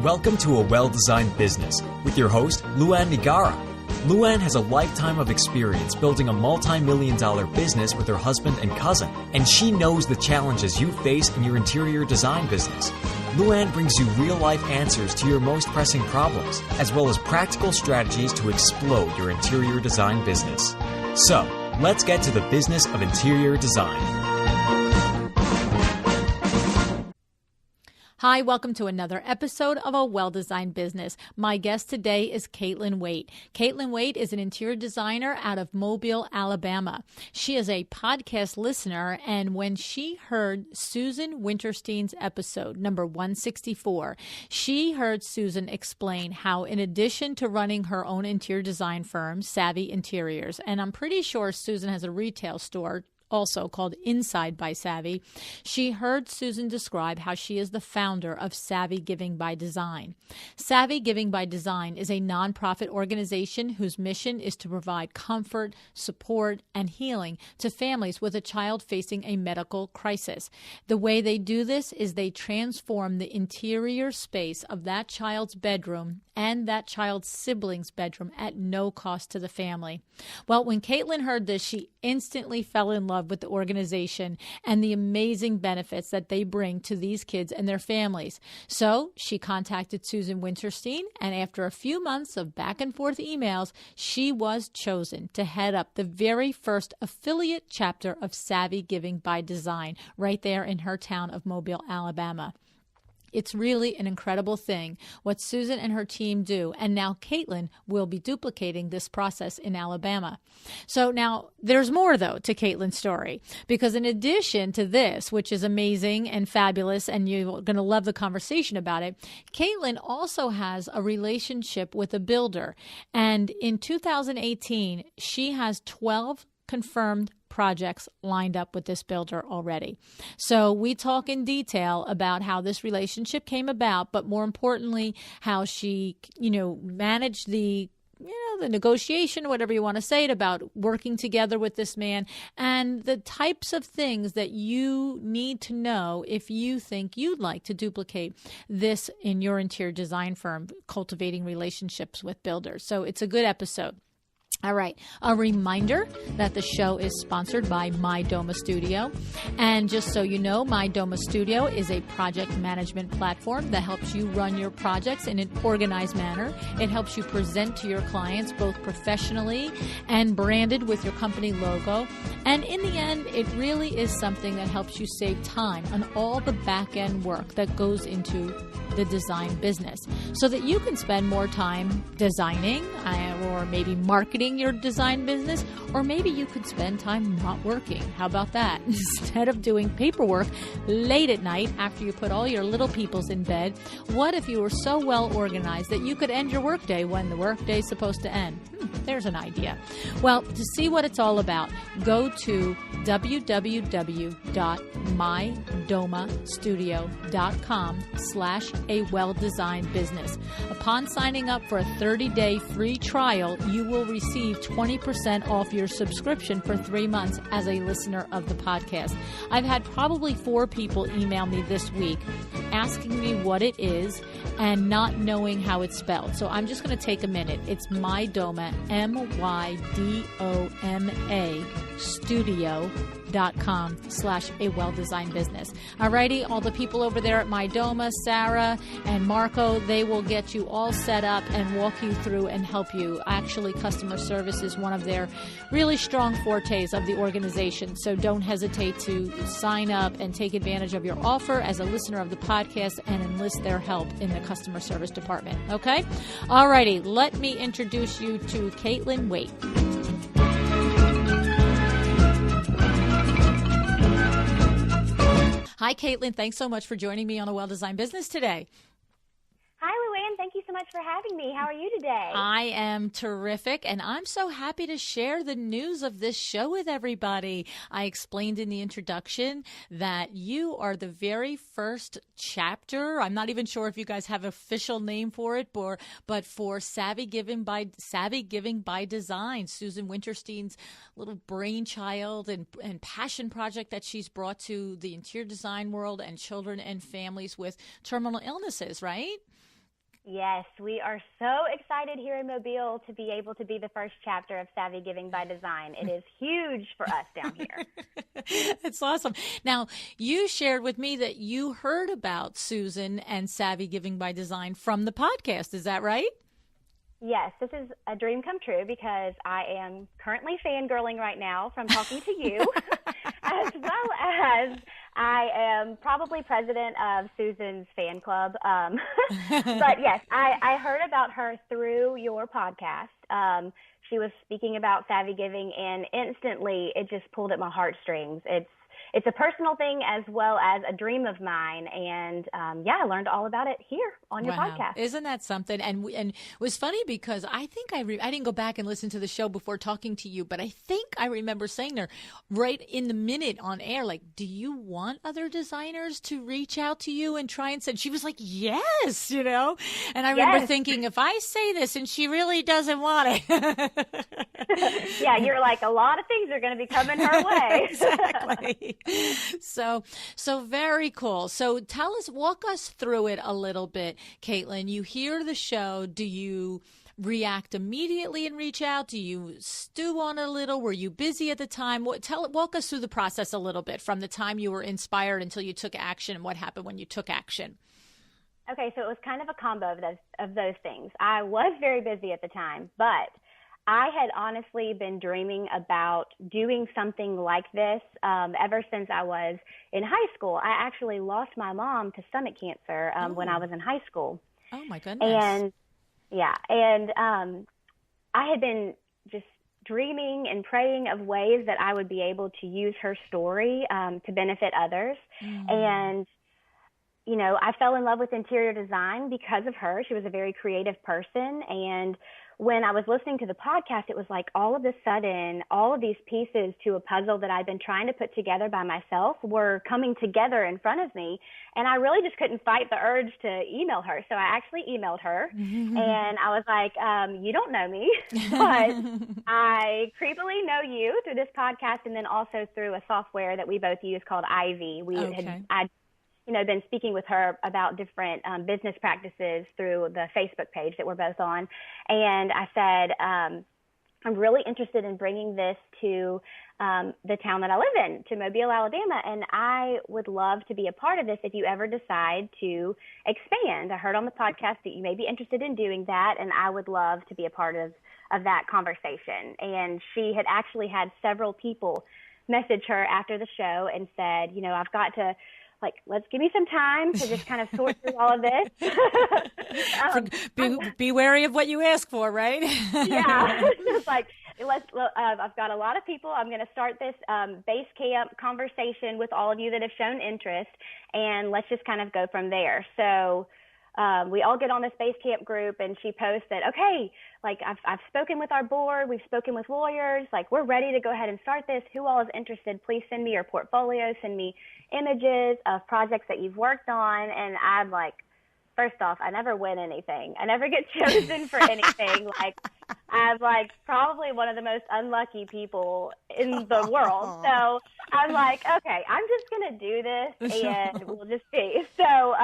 Welcome to A Well-Designed Business with your host, Luann Nigara. Luann has a lifetime of experience building a multi-million-dollar business with her husband and cousin, and she knows the challenges you face in your interior design business. Luann brings you real-life answers to your most pressing problems, as well as practical strategies to explode your interior design business. So, let's get to the business of interior design. Hi, welcome to another episode of A Well-Designed Business. My guest today is Caitlyn Waite. Caitlyn Waite is an interior designer out of Mobile, Alabama. She is a podcast listener, and when she heard Susan Winterstein's episode, number 164, she heard Susan explain how, in addition to running her own interior design firm, Savvy Interiors, and I'm pretty sure Susan has a retail store also called Inside by Savvy, she heard Susan describe how she is the founder of Savvy Giving by Design. Savvy Giving by Design is a nonprofit organization whose mission is to provide comfort, support, and healing to families with a child facing a medical crisis. The way they do this is they transform the interior space of that child's bedroom and that child's sibling's bedroom at no cost to the family. Well, when Caitlyn heard this, she instantly fell in love with the organization and the amazing benefits that they bring to these kids and their families. So she contacted Susan Winterstein, and after a few months of back and forth emails, she was chosen to head up the very first affiliate chapter of Savvy Giving by Design right there in her town of Mobile, Alabama. It's really an incredible thing what Susan and her team do, and now Caitlyn will be duplicating this process in Alabama. So now there's more, though, to Caitlyns' story, because in addition to this, which is amazing and fabulous, and you're going to love the conversation about it, Caitlyn also has a relationship with a builder, and in 2018, she has 12 confirmed projects lined up with this builder already. So we talk in detail about how this relationship came about, but more importantly, how she, managed the negotiation, whatever you want to say, about working together with this man, and the types of things that you need to know if you think you'd like to duplicate this in your interior design firm, cultivating relationships with builders. So it's a good episode. All right. A reminder that the show is sponsored by My Doma Studio. And just so you know, My Doma Studio is a project management platform that helps you run your projects in an organized manner. It helps you present to your clients both professionally and branded with your company logo. And in the end, it really is something that helps you save time on all the back-end work that goes into the design business so that you can spend more time designing or maybe marketing your design business, or maybe you could spend time not working. How about that? Instead of doing paperwork late at night after you put all your little peoples in bed, what if you were so well organized that you could end your workday when the workday is supposed to end? There's an idea. Well, to see what it's all about, go to www.mydomastudio.com/a-well-designed-business. Upon signing up for a 30-day free trial, you will receive 20% off your subscription for 3 months as a listener of the podcast. I've had probably 4 people email me this week asking me what it is and not knowing how it's spelled. So I'm just going to take a minute. It's MyDoma, MYDOMA studio.com/a-well-designed-business. Alrighty, all the people over there at MyDoma, Sarah and Marco, they will get you all set up and walk you through and help you. Actually, customer service is one of their really strong fortes of the organization, so don't hesitate to sign up and take advantage of your offer as a listener of the podcast and enlist their help in the customer service department. Okay? Alrighty, let me introduce you to Caitlyn Waite. Hi, Caitlyn. Thanks so much for joining me on A Well-Designed Business today. Hi, Luann. Thank you so much much for having me. How are you today? I am terrific, and I'm so happy to share the news of this show with everybody. I explained in the introduction that you are the very first chapter. I'm not even sure if you guys have an official name for it, but for Savvy Giving by Design, Susan Winterstein's little brainchild and passion project that she's brought to the interior design world and children and families with terminal illnesses, right? Yes, we are so excited here in Mobile to be able to be the first chapter of Savvy Giving by Design. It is huge for us down here. It's awesome. Now, you shared with me that you heard about Susan and Savvy Giving by Design from the podcast. Is that right? Yes, this is a dream come true because I am currently fangirling right now from talking to you, as well as I am probably president of Susan's fan club. But yes, I heard about her through your podcast. She was speaking about Savvy Giving, and instantly it just pulled at my heartstrings. It's a personal thing as well as a dream of mine. And I learned all about it here on your podcast. Isn't that something? And it was funny because I think I didn't go back and listen to the show before talking to you, but I think I remember saying there right in the minute on air, like, do you want other designers to reach out to you and try and send? She was like, yes, And I remember thinking, if I say this and she really doesn't want it. Yeah, you're like, a lot of things are going to be coming her way. Exactly. So very cool. So walk us through it a little bit, Caitlyn. You hear the show. Do you react immediately and reach out? Do you stew on it a little? Were you busy at the time? Walk us through the process a little bit from the time you were inspired until you took action, and what happened when you took action. Okay, so it was kind of a combo of those things. I was very busy at the time, but I had honestly been dreaming about doing something like this ever since I was in high school. I actually lost my mom to stomach cancer when I was in high school. Oh, my goodness. And I had been just dreaming and praying of ways that I would be able to use her story to benefit others. And I fell in love with interior design because of her. She was a very creative person. And when I was listening to the podcast, it was like all of a sudden, all of these pieces to a puzzle that I'd been trying to put together by myself were coming together in front of me. And I really just couldn't fight the urge to email her. So I actually emailed her and I was like, you don't know me, but I creepily know you through this podcast and then also through a software that we both use called Ivy. I'd been speaking with her about different business practices through the Facebook page that we're both on. And I said, I'm really interested in bringing this to the town that I live in, to Mobile, Alabama. And I would love to be a part of this if you ever decide to expand. I heard on the podcast that you may be interested in doing that, and I would love to be a part of that conversation. And she had actually had several people message her after the show and said, I've got to, let's give me some time to just kind of sort through all of this. Be wary of what you ask for, right? Yeah. It's like, I've got a lot of people. I'm going to start this base camp conversation with all of you that have shown interest, and let's just kind of go from there. So we all get on this base camp group, and she posts that, okay, I've spoken with our board, we've spoken with lawyers, we're ready to go ahead and start this. Who all is interested? Please send me your portfolio, send me images of projects that you've worked on. And I'm like, first off, I never win anything. I never get chosen for anything. I'm probably one of the most unlucky people in the world. So I'm like, okay, I'm just going to do this and we'll just see. So,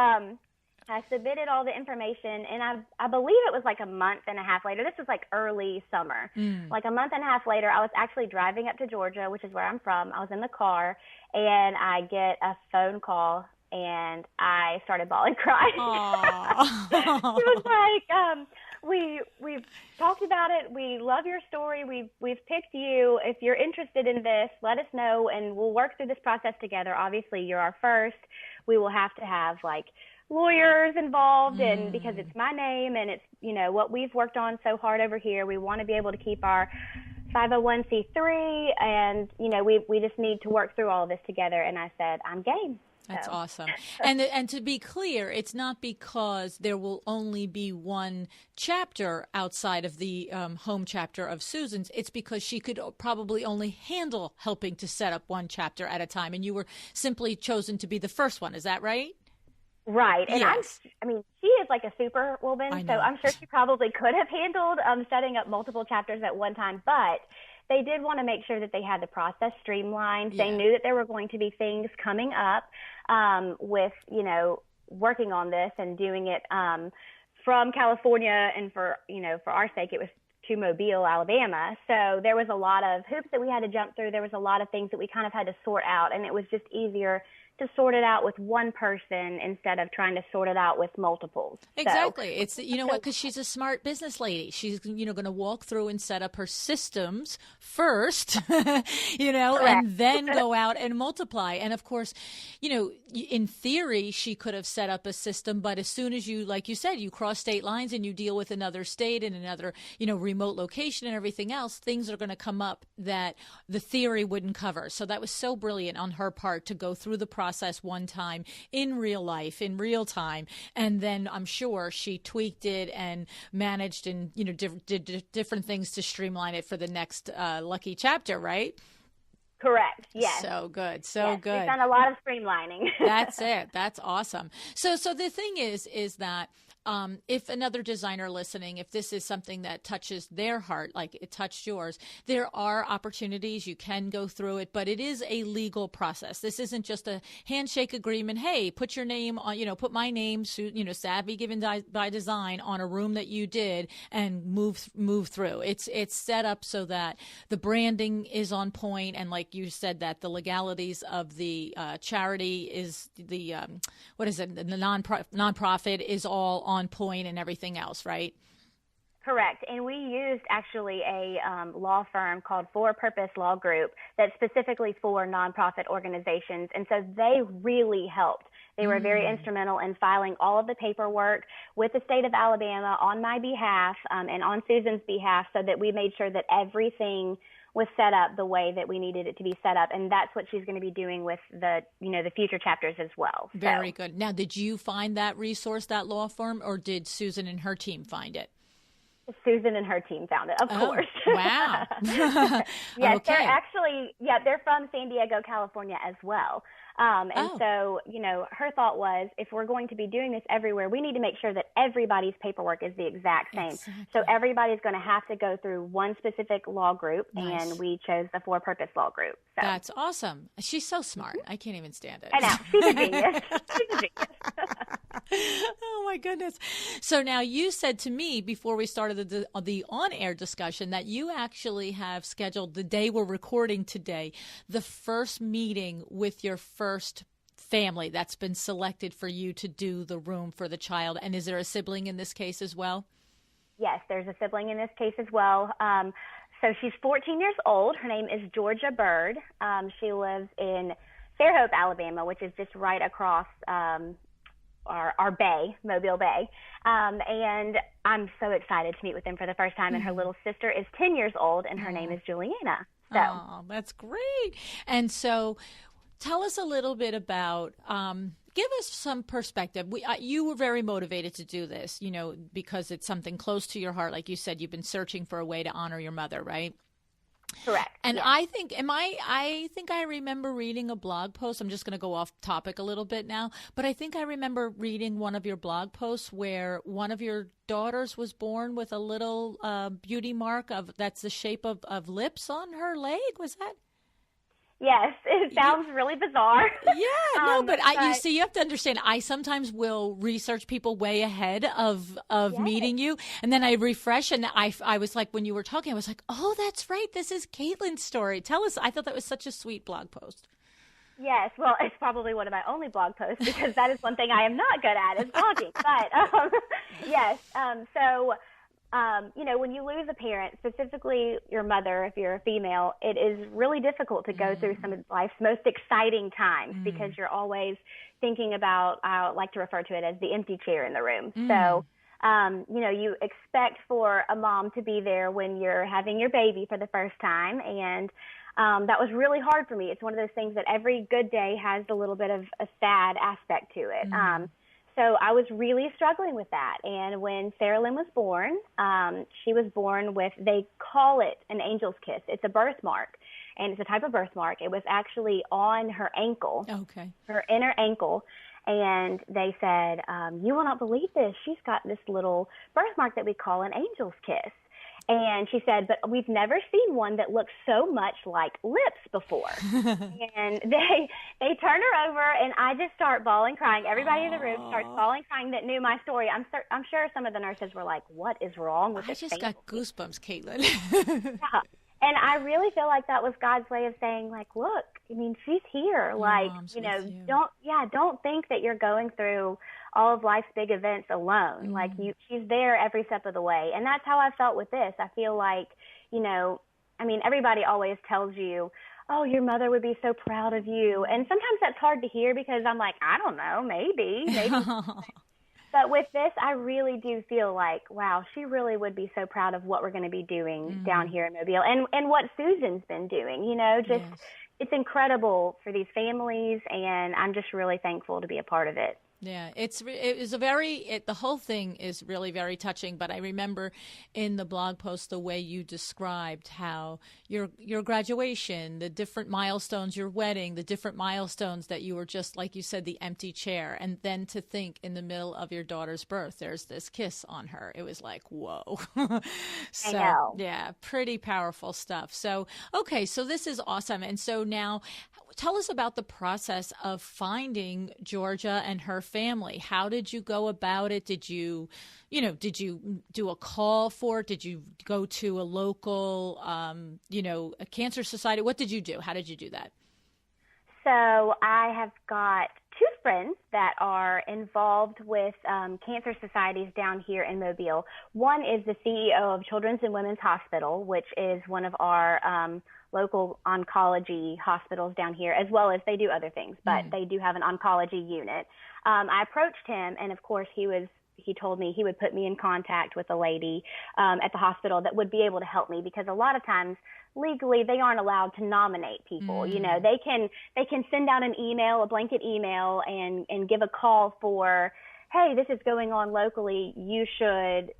I submitted all the information, and I believe it was a month and a half later. This was early summer. A month and a half later, I was actually driving up to Georgia, which is where I'm from. I was in the car, and I get a phone call, and I started bawling, crying. It was we've talked about it. We love your story. We've picked you. If you're interested in this, let us know, and we'll work through this process together. Obviously, you're our first. We will have to have lawyers involved, and because it's my name and it's what we've worked on so hard over here, we want to be able to keep our 501c3, and we just need to work through all of this together. And I said, I'm game. That's So. awesome. And to be clear, it's not because there will only be one chapter outside of the home chapter of Susan's. It's because she could probably only handle helping to set up one chapter at a time, and you were simply chosen to be the first one. Is that right? Right. And yes. I mean, she is like a super woman, so I'm sure she probably could have handled setting up multiple chapters at one time, but they did want to make sure that they had the process streamlined. Yeah. They knew that there were going to be things coming up with, working on this and doing it from California, and for our sake, it was to Mobile, Alabama. So there was a lot of hoops that we had to jump through. There was a lot of things that we kind of had to sort out, and it was just easier to sort it out with one person instead of trying to sort it out with multiples. Exactly. So. It's, what, because she's a smart business lady. She's, going to walk through and set up her systems first, and then go out and multiply. And of course, in theory, she could have set up a system, but as soon as you, like you said, you cross state lines and you deal with another state and another, remote location and everything else, things are going to come up that the theory wouldn't cover. So that was so brilliant on her part to go through the process one time in real life, in real time, and then I'm sure she tweaked it and managed and did different things to streamline it for the next lucky chapter, right? Correct. Yes. So good. Good. We've done a lot of streamlining. That's it. That's awesome. So the thing is that if another designer listening, if this is something that touches their heart, like it touched yours, there are opportunities. You can go through it, but it is a legal process. This isn't just a handshake agreement. Hey, put your name on, put my name, Savvy Given by Design, on a room that you did and move through. It's set up so that the branding is on point, and like you said, that the legalities of the charity is the the nonprofit is all on point and everything else, right? Correct. And we used actually a law firm called For Purpose Law Group that's specifically for nonprofit organizations. And so they really helped. They were very instrumental in filing all of the paperwork with the state of Alabama on my behalf and on Susan's behalf, so that we made sure that everything was set up the way that we needed it to be set up. And that's what she's going to be doing with the future chapters as well. Very good. Now, did you find that resource, that law firm, or did Susan and her team find it? Susan and her team found it, of course. Wow. Yes, okay. They're from San Diego, California as well. So, her thought was, if we're going to be doing this everywhere, we need to make sure that everybody's paperwork is the exact same. Exactly. So everybody's going to have to go through one specific law group, and we chose the For Purpose Law Group. So. That's awesome. She's so smart. I can't even stand it. I know. She's a genius. She's a genius. Oh my goodness. So now, you said to me before we started the on-air discussion that you actually have scheduled, the day we're recording today, the first meeting with your first family that's been selected for you to do the room for the child. And is there a sibling in this case as well? Yes, there's a sibling in this case as well. So she's 14 years old. Her name is Georgia Bird. She lives in Fairhope, Alabama, which is just right across our bay, Mobile Bay. And I'm so excited to meet with them for the first time. And her little sister is 10 years old, and her name is Juliana. So. Oh, that's great. And so tell us a little bit about, give us some perspective. You were very motivated to do this, because it's something close to your heart. Like you said, you've been searching for a way to honor your mother, right? Correct. And yes. I think I remember reading a blog post. I'm just going to go off topic a little bit now, but I think I remember reading one of your blog posts where one of your daughters was born with a little beauty mark that's the shape of lips on her leg. Was that? Yes, it sounds really bizarre. Yeah, no, but you see, you have to understand, I sometimes will research people way ahead of yes. meeting you, and then I refresh, and I was like, when you were talking, I was like, oh, that's right, this is Caitlyns Story. Tell us, I thought that was such a sweet blog post. Yes, well, it's probably one of my only blog posts, because that is one thing I am not good at, is blogging. But, yes, so... when you lose a parent, specifically your mother, if you're a female, it is really difficult to go through some of life's most exciting times because you're always thinking about, I like to refer to it as the empty chair in the room. So you expect for a mom to be there when you're having your baby for the first time. And that was really hard for me. It's one of those things that every good day has a little bit of a sad aspect to it. So I was really struggling with that. And when Sarah Lynn was born, she was born with, they call it an angel's kiss. It's a birthmark, and it's a type of birthmark. It was actually on her ankle, her inner ankle. And they said, you will not believe this. She's got this little birthmark that we call an angel's kiss. And she said, but we've never seen one that looks so much like lips before. And they turn her over, and I just start bawling, crying. Everybody in the room starts bawling, crying that knew my story. I'm sure some of the nurses were like, what is wrong with this? I just got goosebumps, Caitlyn. Yeah. And I really feel like that was God's way of saying, like, look, I mean, she's here. Your like, mom's don't think that you're going through all of life's big events alone. Like, she's there every step of the way. And that's how I felt with this. I feel like, everybody always tells you, oh, your mother would be so proud of you. And sometimes that's hard to hear because I'm like, I don't know, maybe. But with this, I really do feel like, wow, she really would be so proud of what we're going to be doing down here in Mobile and what Susan's been doing, It's incredible for these families, and I'm just really thankful to be a part of it. Yeah, the whole thing is really very touching. But I remember in the blog post the way you described how your graduation, the different milestones, your wedding, the different milestones that you were just, like you said, the empty chair. And then to think in the middle of your daughter's birth, there's this kiss on her. It was like, whoa. So, I know. Yeah, pretty powerful stuff. So, okay, so this is awesome. And so now, tell us about the process of finding Georgia and her family. How did you go about it? Did you do a call for it? Did you go to a local, a cancer society? What did you do? How did you do that? So I have got two friends that are involved with cancer societies down here in Mobile. One is the CEO of Children's and Women's Hospital, which is one of our local oncology hospitals down here, as well as they do other things, but they do have an oncology unit. I approached him, and of course he told me he would put me in contact with a lady at the hospital that would be able to help me, because a lot of times legally they aren't allowed to nominate people. They can send out an email, a blanket email, and give a call for, hey, this is going on locally, you should,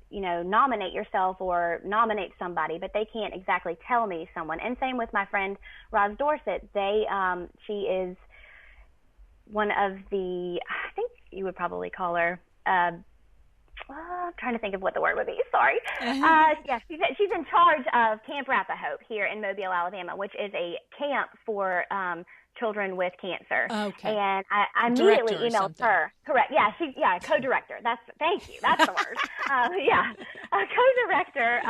nominate yourself or nominate somebody, but they can't exactly tell me someone. And same with my friend Roz Dorset. She is one of the, I think you would probably call her, I'm trying to think of what the word would be. Sorry. Yeah, she's in charge of Camp Rappahoe here in Mobile, Alabama, which is a camp for children with cancer. Okay. And I immediately emailed her. Correct. Yeah, she's co-director. Thank you. That's the word. A co-director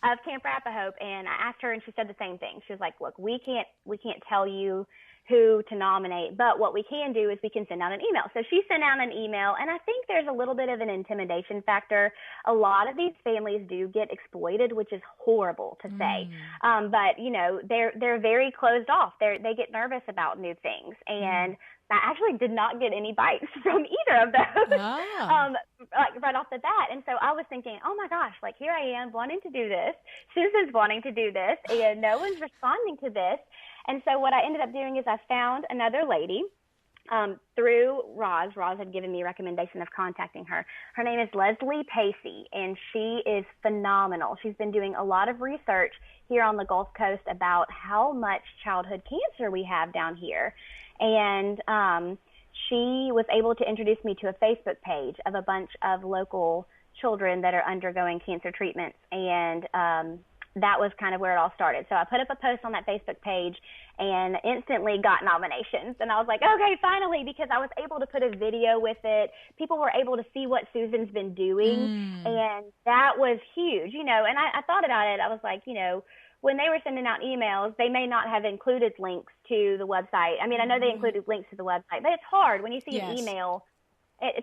of Camp Rappahoe. And I asked her, and she said the same thing. She was like, look, we can't tell you who to nominate, but what we can do is we can send out an email. So she sent out an email, and I think there's a little bit of an intimidation factor. A lot of these families do get exploited, which is horrible to say. But they're very closed off. They get nervous about new things, and I actually did not get any bites from either of those, like right off the bat. And so I was thinking, oh my gosh, like here I am wanting to do this. Susan's wanting to do this, and no one's responding to this. And so what I ended up doing is I found another lady through Roz. Roz had given me a recommendation of contacting her. Her name is Leslie Pacey, and she is phenomenal. She's been doing a lot of research here on the Gulf Coast about how much childhood cancer we have down here. And she was able to introduce me to a Facebook page of a bunch of local children that are undergoing cancer treatments. And that was kind of where it all started. So I put up a post on that Facebook page and instantly got nominations. And I was like, okay, finally, because I was able to put a video with it. People were able to see what Susan's been doing. And that was huge, and I thought about it. I was like, when they were sending out emails, they may not have included links to the website. I mean, I know they included links to the website, but it's hard when you see an email.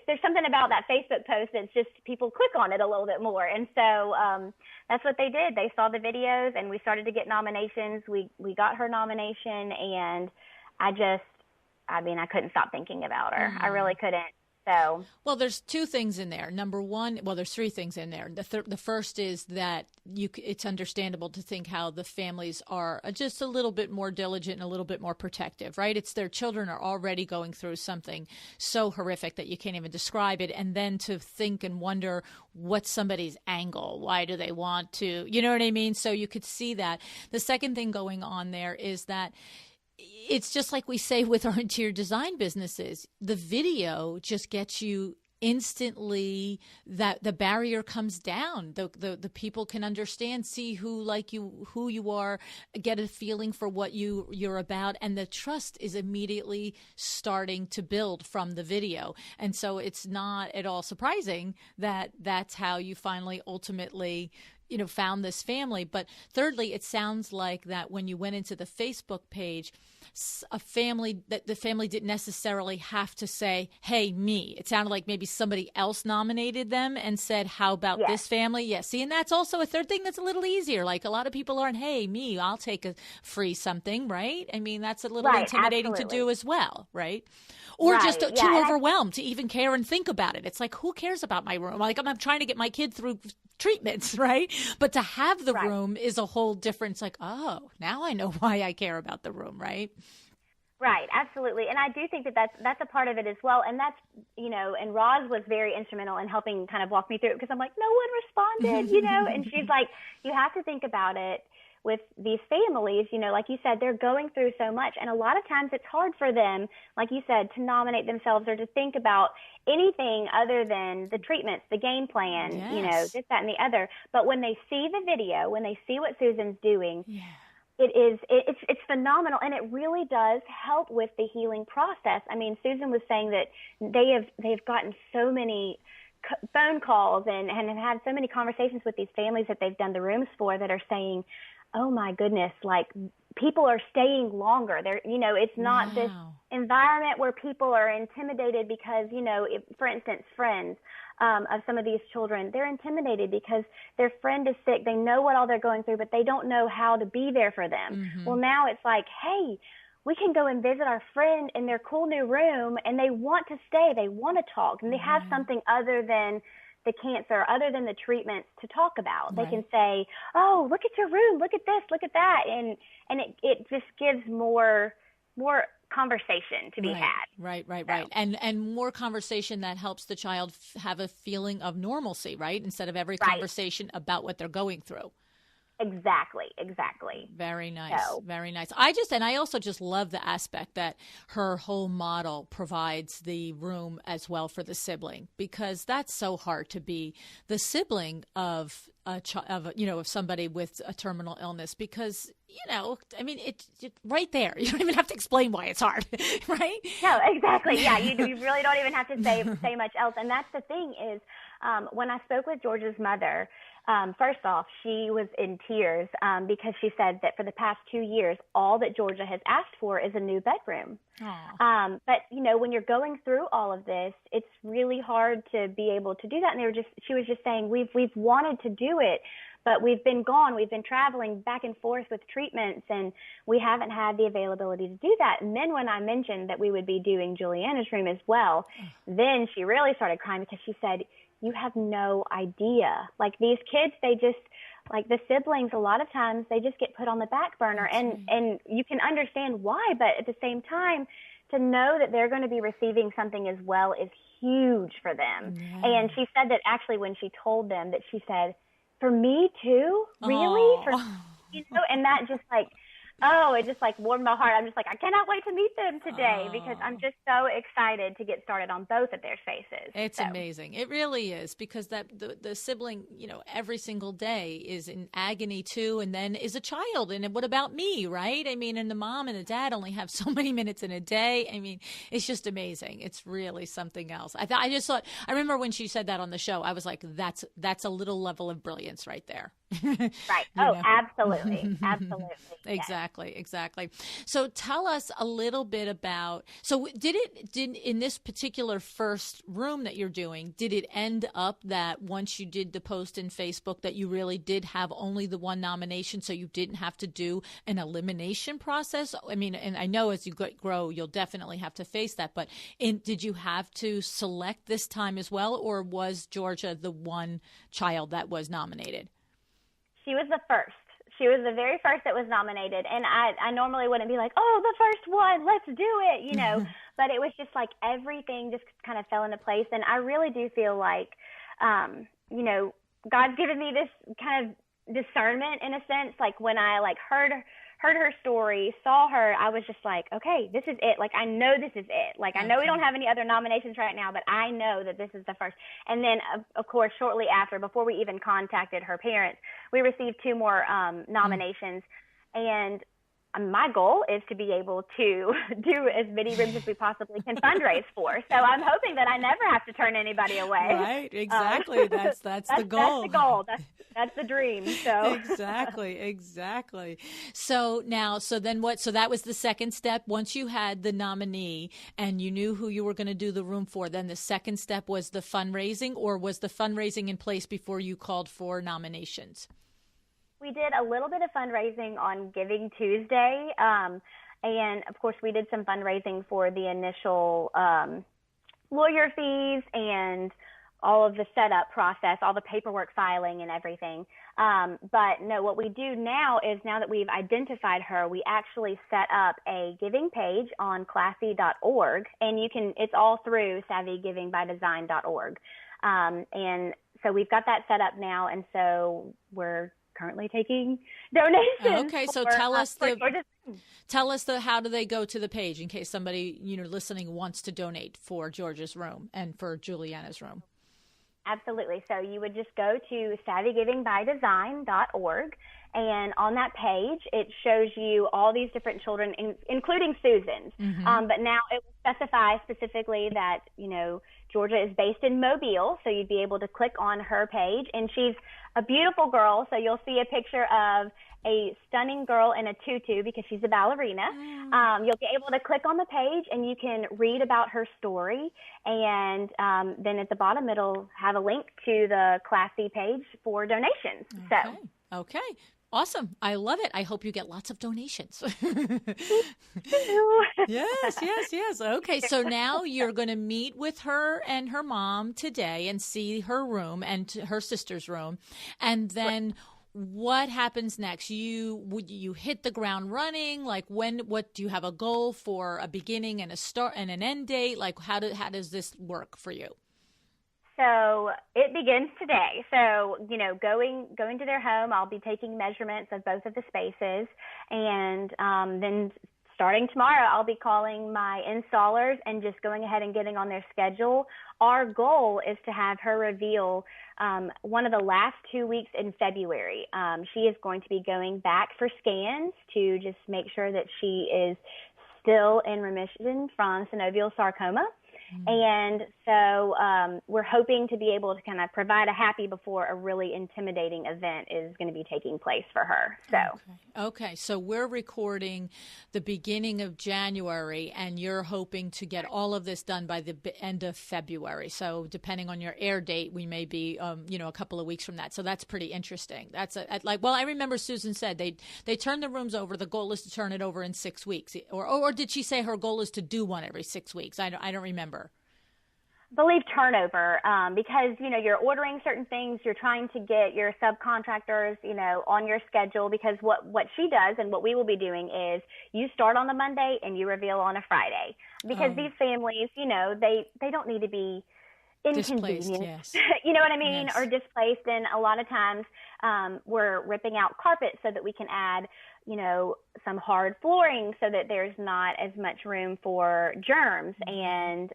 There's something about that Facebook post that's just people click on it a little bit more. And so that's what they did. They saw the videos, and we started to get nominations. We got her nomination, and I couldn't stop thinking about her. I really couldn't. So, well, there's two things in there. Number one, well, there's three things in there. The first is that it's understandable to think how the families are just a little bit more diligent and a little bit more protective, right? It's their children are already going through something so horrific that you can't even describe it. And then to think and wonder what's somebody's angle. Why do they want to, you know what I mean? So you could see that. The second thing going on there is that it's just like we say with our interior design businesses, the video just gets you instantly, that the barrier comes down. The people can understand, see who you are, get a feeling for what you're about, and the trust is immediately starting to build from the video. And so it's not at all surprising that that's how you finally ultimately found this family. But thirdly, it sounds like that when you went into the Facebook page, the family didn't necessarily have to say, hey, me. It sounded like maybe somebody else nominated them and said, how about this family? Yeah. See, and that's also a third thing that's a little easier. Like a lot of people aren't, hey, me, I'll take a free something, right? I mean, that's a little intimidating to do as well, right? Or just too overwhelmed to even care and think about it. It's like, who cares about my room? Like I'm trying to get my kid through treatments, right? But to have the room is a whole different, it's like, oh, now I know why I care about the room, right? Right, absolutely. And I do think that that's a part of it as well. And that's, and Roz was very instrumental in helping kind of walk me through it, because I'm like, no one responded, and she's like, you have to think about it with these families, like you said, they're going through so much. And a lot of times it's hard for them, like you said, to nominate themselves or to think about anything other than the treatments, the game plan, this, that, and the other. But when they see the video, when they see what Susan's doing, it's phenomenal. And it really does help with the healing process. I mean, Susan was saying that they've gotten so many phone calls and have had so many conversations with these families that they've done the rooms for that are saying, oh my goodness, like people are staying longer. It's not this environment where people are intimidated because, for instance, friends of some of these children, they're intimidated because their friend is sick. They know what all they're going through, but they don't know how to be there for them. Mm-hmm. Well, now it's like, hey, we can go and visit our friend in their cool new room, and they want to stay. They want to talk, and they have something other than the cancer, other than the treatments to talk about. They can say, oh, look at your room, look at this, look at that. And it just gives more conversation to be had. Right. And more conversation that helps the child have a feeling of normalcy, right? Instead of every conversation about what they're going through. Exactly. Very nice. Very nice. I also just love the aspect that her whole model provides the room as well for the sibling, because that's so hard to be the sibling of of somebody with a terminal illness, because I mean, it's right there. You don't even have to explain why it's hard, right? No, exactly. Yeah, you really don't even have to say much else. And that's the thing is, when I spoke with Georgia's mother, first off, she was in tears because she said that for the past 2 years, all that Georgia has asked for is a new bedroom. But when you're going through all of this, it's really hard to be able to do that. And she was just saying, we've wanted to do it, but we've been gone. We've been traveling back and forth with treatments, and we haven't had the availability to do that. And then when I mentioned that we would be doing Juliana's room as well, then she really started crying, because she said, you have no idea. Like, these kids, they just, like the siblings, a lot of times they just get put on the back burner, and you can understand why, but at the same time, to know that they're going to be receiving something as well is huge for them. Yeah. And she said that actually when she told them that, she said, for me too? Really? And that just like, it just like warmed my heart. I'm just like, I cannot wait to meet them today, because I'm just so excited to get started on both of their spaces. It's amazing. It really is, because that the sibling, every single day is in agony too, and then is a child. And what about me, right? I mean, and the mom and the dad only have so many minutes in a day. I mean, it's just amazing. It's really something else. I remember when she said that on the show, I was like, that's a little level of brilliance right there. Right. You know? Absolutely. Absolutely. Exactly. So tell us a little bit about, so did in this particular first room that you're doing, did it end up that once you did the post in Facebook that you really did have only the one nomination, so you didn't have to do an elimination process? I mean, and I know as you grow, you'll definitely have to face that, but did you have to select this time as well, or was Georgia the one child that was nominated? She was the first. She was the very first that was nominated. And I normally wouldn't be like, oh, the first one, let's do it, you know. But it was just like everything just kind of fell into place. And I really do feel like, you know, God's given me this kind of discernment in a sense. Like when I like heard her story, saw her, I was just like, okay, this is it. Like, I know this is it. Like, I know we don't have any other nominations right now, but I know that this is the first. And then, of course, shortly after, before we even contacted her parents, we received 2 more nominations. And my goal is to be able to do as many rooms as we possibly can fundraise for. So I'm hoping that I never have to turn anybody away. Right, exactly. That's the goal. That's the goal. That's the dream. So exactly. So then what? So that was the second step. Once you had the nominee and you knew who you were going to do the room for, then the second step was the fundraising, or was the fundraising in place before you called for nominations? We did a little bit of fundraising on Giving Tuesday, and of course we did some fundraising for the initial lawyer fees and all of the setup process, all the paperwork filing and everything. But no, what we do now is, now that we've identified her, we actually set up a giving page on classy.org, and it's all through savvygivingbydesign.org. And so we've got that set up now, and so we're currently taking donations. Okay, so tell us how do they go to the page in case somebody, you know, listening wants to donate for Georgia's room and for Juliana's room. Absolutely. So you would just go to savvygivingbydesign.org, and on that page, it shows you all these different children, including Susan's. But now it will specify specifically that, you know, Georgia is based in Mobile, so you'd be able to click on her page, and she's a beautiful girl. So you'll see a picture of a stunning girl in a tutu because she's a ballerina. You'll be able to click on the page and you can read about her story. And then at the bottom, it'll have a link to the Classy page for donations. Okay. Awesome. I love it. I hope you get lots of donations. Yes. Okay. So now you're going to meet with her and her mom today and see her room and her sister's room. And then what happens next? Would you hit the ground running? Like what do you have a goal for a beginning and a start and an end date? Like how does this work for you? So it begins today. So, you know, going to their home, I'll be taking measurements of both of the spaces. And then starting tomorrow, I'll be calling my installers and just going ahead and getting on their schedule. Our goal is to have her reveal one of the last 2 weeks in February. She is going to be going back for scans to just make sure that she is still in remission from synovial sarcoma. And so we're hoping to be able to kind of provide a happy before a really intimidating event is going to be taking place for her. So Okay. So we're recording the beginning of January, and you're hoping to get all of this done by the end of February. So depending on your air date, we may be, a couple of weeks from that. So that's pretty interesting. That's I remember Susan said they turn the rooms over. The goal is to turn it over in 6 weeks. Or did she say her goal is to do one every 6 weeks? I don't remember. Believe turnover, because, you know, you're ordering certain things, you're trying to get your subcontractors, you know, on your schedule, because what she does and what we will be doing is you start on the Monday and you reveal on a Friday, because these families, you know, they don't need to be inconvenienced, yes. You know what I mean? Yes. Or displaced. And a lot of times we're ripping out carpet so that we can add, you know, some hard flooring so that there's not as much room for germs. And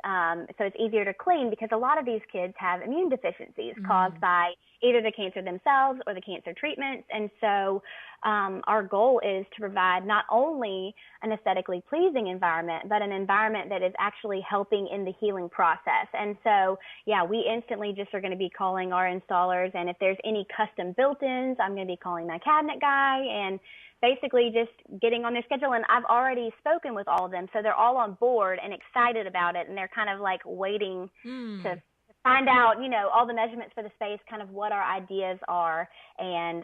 so it's easier to clean, because a lot of these kids have immune deficiencies caused by either the cancer themselves or the cancer treatments. And so our goal is to provide not only an aesthetically pleasing environment, but an environment that is actually helping in the healing process. And so, yeah, we instantly just are going to be calling our installers. And if there's any custom built-ins, I'm going to be calling my cabinet guy and basically just getting on their schedule. And I've already spoken with all of them, so they're all on board and excited about it. And they're kind of like waiting to find out, all the measurements for the space, kind of what our ideas are, and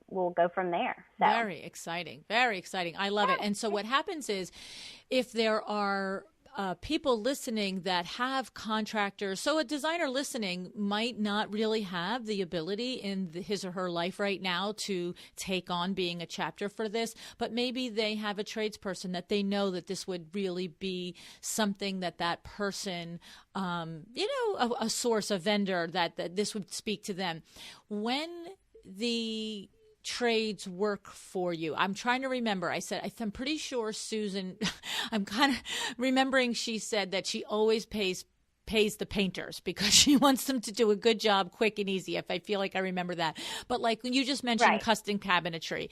we'll go from there. So. Very exciting. Very exciting. I love it. And so what happens is if there are people listening that have contractors. So a designer listening might not really have the ability in his or her life right now to take on being a chapter for this, but maybe they have a tradesperson that they know that this would really be something that person, a source, a vendor that this would speak to them. When the trades work for you, I'm trying to remember. I'm pretty sure Susan, I'm kind of remembering she said that she always pays the painters because she wants them to do a good job, quick and easy. If I feel like I remember that. But like you just mentioned, right. Custom cabinetry.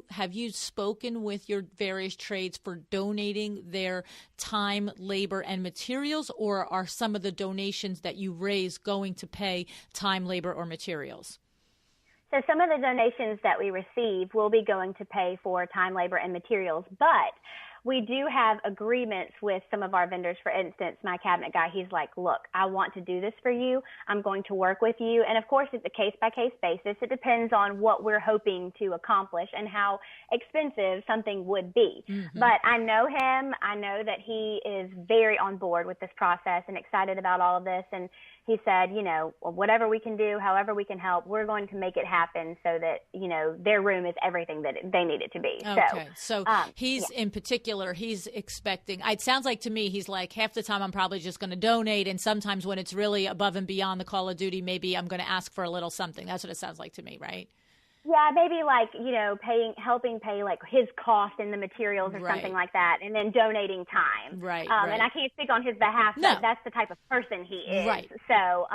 Have you spoken with your various trades for donating their time, labor, and materials, or are some of the donations that you raise going to pay time, labor, or materials? So some of the donations that we receive will be going to pay for time, labor, and materials, but we do have agreements with some of our vendors. For instance, my cabinet guy, he's like, look, I want to do this for you. I'm going to work with you. And of course, it's a case-by-case basis. It depends on what we're hoping to accomplish and how expensive something would be. Mm-hmm. But I know him. I know that he is very on board with this process and excited about all of this. And he said, whatever we can do, however we can help, we're going to make it happen so that, their room is everything that they need it to be. Okay. So he's in particular, he's expecting, it sounds like to me, he's like, half the time I'm probably just going to donate. And sometimes when it's really above and beyond the call of duty, maybe I'm going to ask for a little something. That's what it sounds like to me, right? Yeah, maybe like, helping pay like his cost in the materials or right. something like that, and then donating time. Right, right. And I can't speak on his behalf, but that's the type of person he is. Right. So,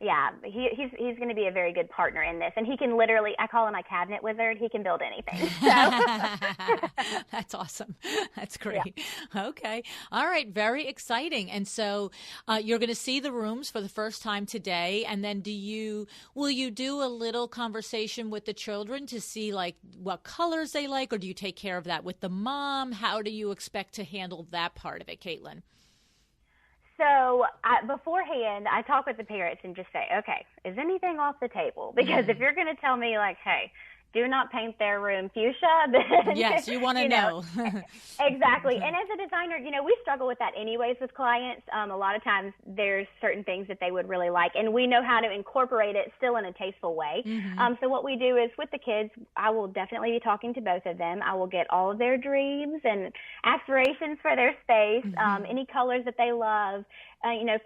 he's going to be a very good partner in this. And he can literally, I call him my cabinet wizard. He can build anything. So. That's awesome. That's great. Yeah. Okay. All right. Very exciting. And so you're going to see the rooms for the first time today. And then will you do a little conversation with the children to see like what colors they like, or do you take care of that with the mom? How do you expect to handle that part of it, Caitlyn? So beforehand, I talk with the parents and just say, okay, is anything off the table? Because if you're going to tell me like, hey, do not paint their room fuchsia, then yes, you want to know. Exactly. And as a designer, we struggle with that anyways with clients. A lot of times there's certain things that they would really like, and we know how to incorporate it still in a tasteful way. Mm-hmm. So what we do is with the kids, I will definitely be talking to both of them. I will get all of their dreams and aspirations for their space, mm-hmm. Any colors that they love.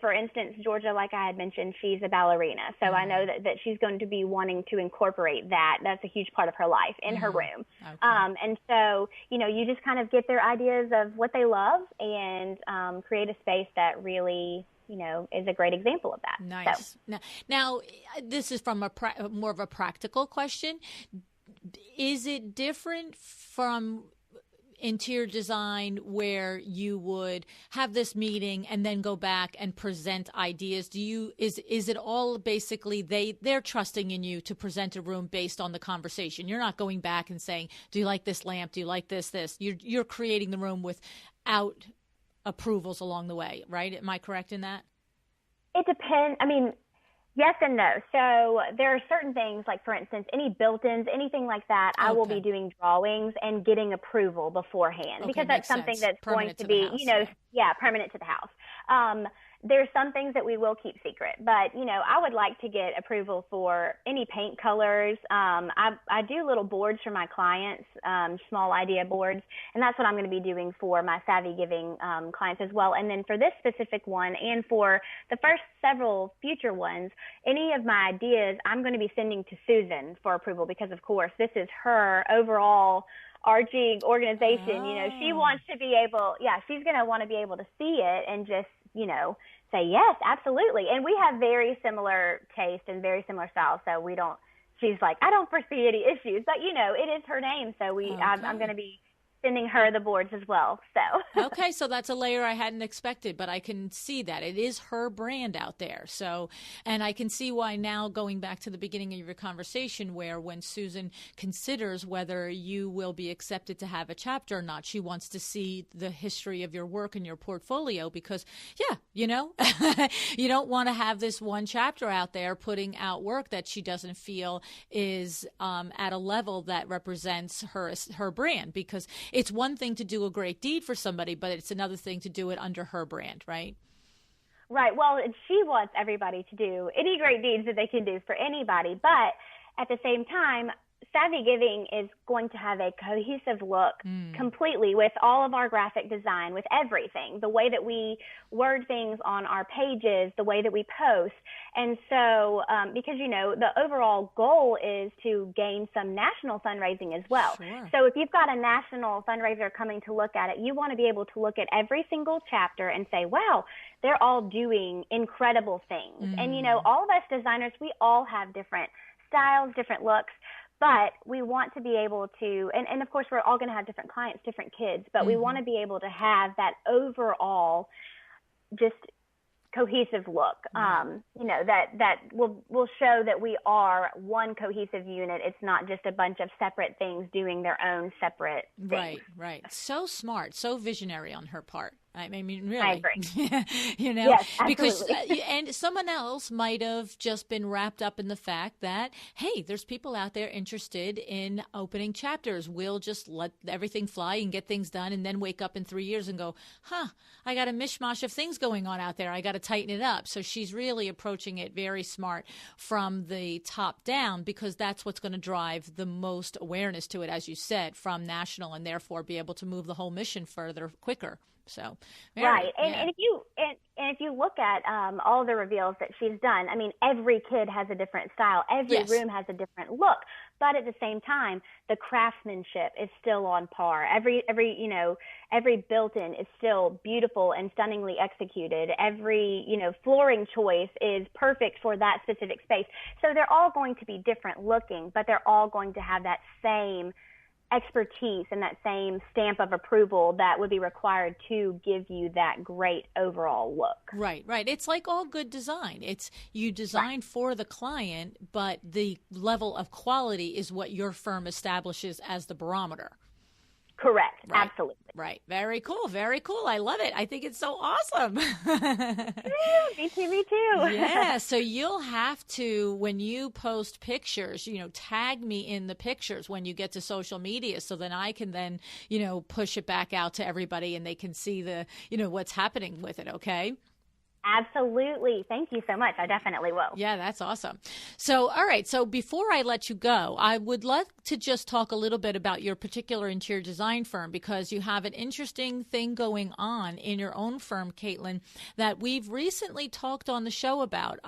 For instance, Georgia, like I had mentioned, she's a ballerina. So mm-hmm. I know that she's going to be wanting to incorporate that. That's a huge part of her life in mm-hmm. her room. Okay. And so, you just kind of get their ideas of what they love and create a space that really, is a great example of that. Nice. So. Now, this is from more of a practical question. Is it different from interior design where you would have this meeting and then go back and present ideas? Is it all basically they're trusting in you to present a room based on the conversation? You're not going back and saying, do you like this lamp? Do you like this? You're creating the room without approvals along the way, right? Am I correct in that? It depends. I mean, yes and no. So there are certain things, like for instance, any built-ins, anything like that, okay. I will be doing drawings and getting approval beforehand, because that's something that's permanent going to be, permanent to the house. There's some things that we will keep secret, but, I would like to get approval for any paint colors. I do little boards for my clients, small idea boards, and that's what I'm going to be doing for my Savvy Giving clients as well. And then for this specific one and for the first several future ones, any of my ideas I'm going to be sending to Susan for approval, because, of course, this is her overall arching organization. She wants to be able, she's going to want to be able to see it and just, say, yes, absolutely. And we have very similar taste and very similar styles, so we don't she's like, I don't foresee any issues, but it is her name. So I'm going to be sending her the boards as well. So okay, so that's a layer I hadn't expected, but I can see that it is her brand out there. So, and I can see why now, going back to the beginning of your conversation, where when Susan considers whether you will be accepted to have a chapter or not, she wants to see the history of your work and your portfolio, because you don't want to have this one chapter out there putting out work that she doesn't feel is at a level that represents her brand, because it's one thing to do a great deed for somebody, but it's another thing to do it under her brand, right? Right. Well, she wants everybody to do any great deeds that they can do for anybody. But at the same time, Savvy Giving is going to have a cohesive look completely with all of our graphic design, with everything, the way that we word things on our pages, the way that we post. And so, because, the overall goal is to gain some national fundraising as well. Sure. So if you've got a national fundraiser coming to look at it, you want to be able to look at every single chapter and say, wow, they're all doing incredible things. And, all of us designers, we all have different styles, different looks. But we want to be able to, and of course, we're all going to have different clients, different kids, but we want to be able to have that overall just cohesive look, that will show that we are one cohesive unit. It's not just a bunch of separate things doing their own separate things. Right. So smart, so visionary on her part. I mean, really, I agree. Yes, because absolutely. and someone else might have just been wrapped up in the fact that, hey, there's people out there interested in opening chapters. We'll just let everything fly and get things done, and then wake up in 3 years and go, I got a mishmash of things going on out there. I got to tighten it up. So she's really approaching it very smart from the top down, because that's what's going to drive the most awareness to it, as you said, from national, and therefore be able to move the whole mission further quicker. So, right. And if you look at all the reveals that she's done, I mean, every kid has a different style. Every room has a different look. But at the same time, the craftsmanship is still on par. Every built-in is still beautiful and stunningly executed. Every, flooring choice is perfect for that specific space. So they're all going to be different looking, but they're all going to have that same expertise and that same stamp of approval that would be required to give you that great overall look. Right. It's like all good design. It's you design for the client, but the level of quality is what your firm establishes as the barometer. Correct. Right. Absolutely. Right. Very cool. Very cool. I love it. I think it's so awesome. Me too. Yeah. So you'll have to, when you post pictures, tag me in the pictures when you get to social media, so then I can then, push it back out to everybody and they can see the, what's happening with it. Okay. Absolutely. Thank you so much. I definitely will. Yeah, that's awesome. So, all right. So before I let you go, I would love to just talk a little bit about your particular interior design firm, because you have an interesting thing going on in your own firm, Caitlyn, that we've recently talked on the show about.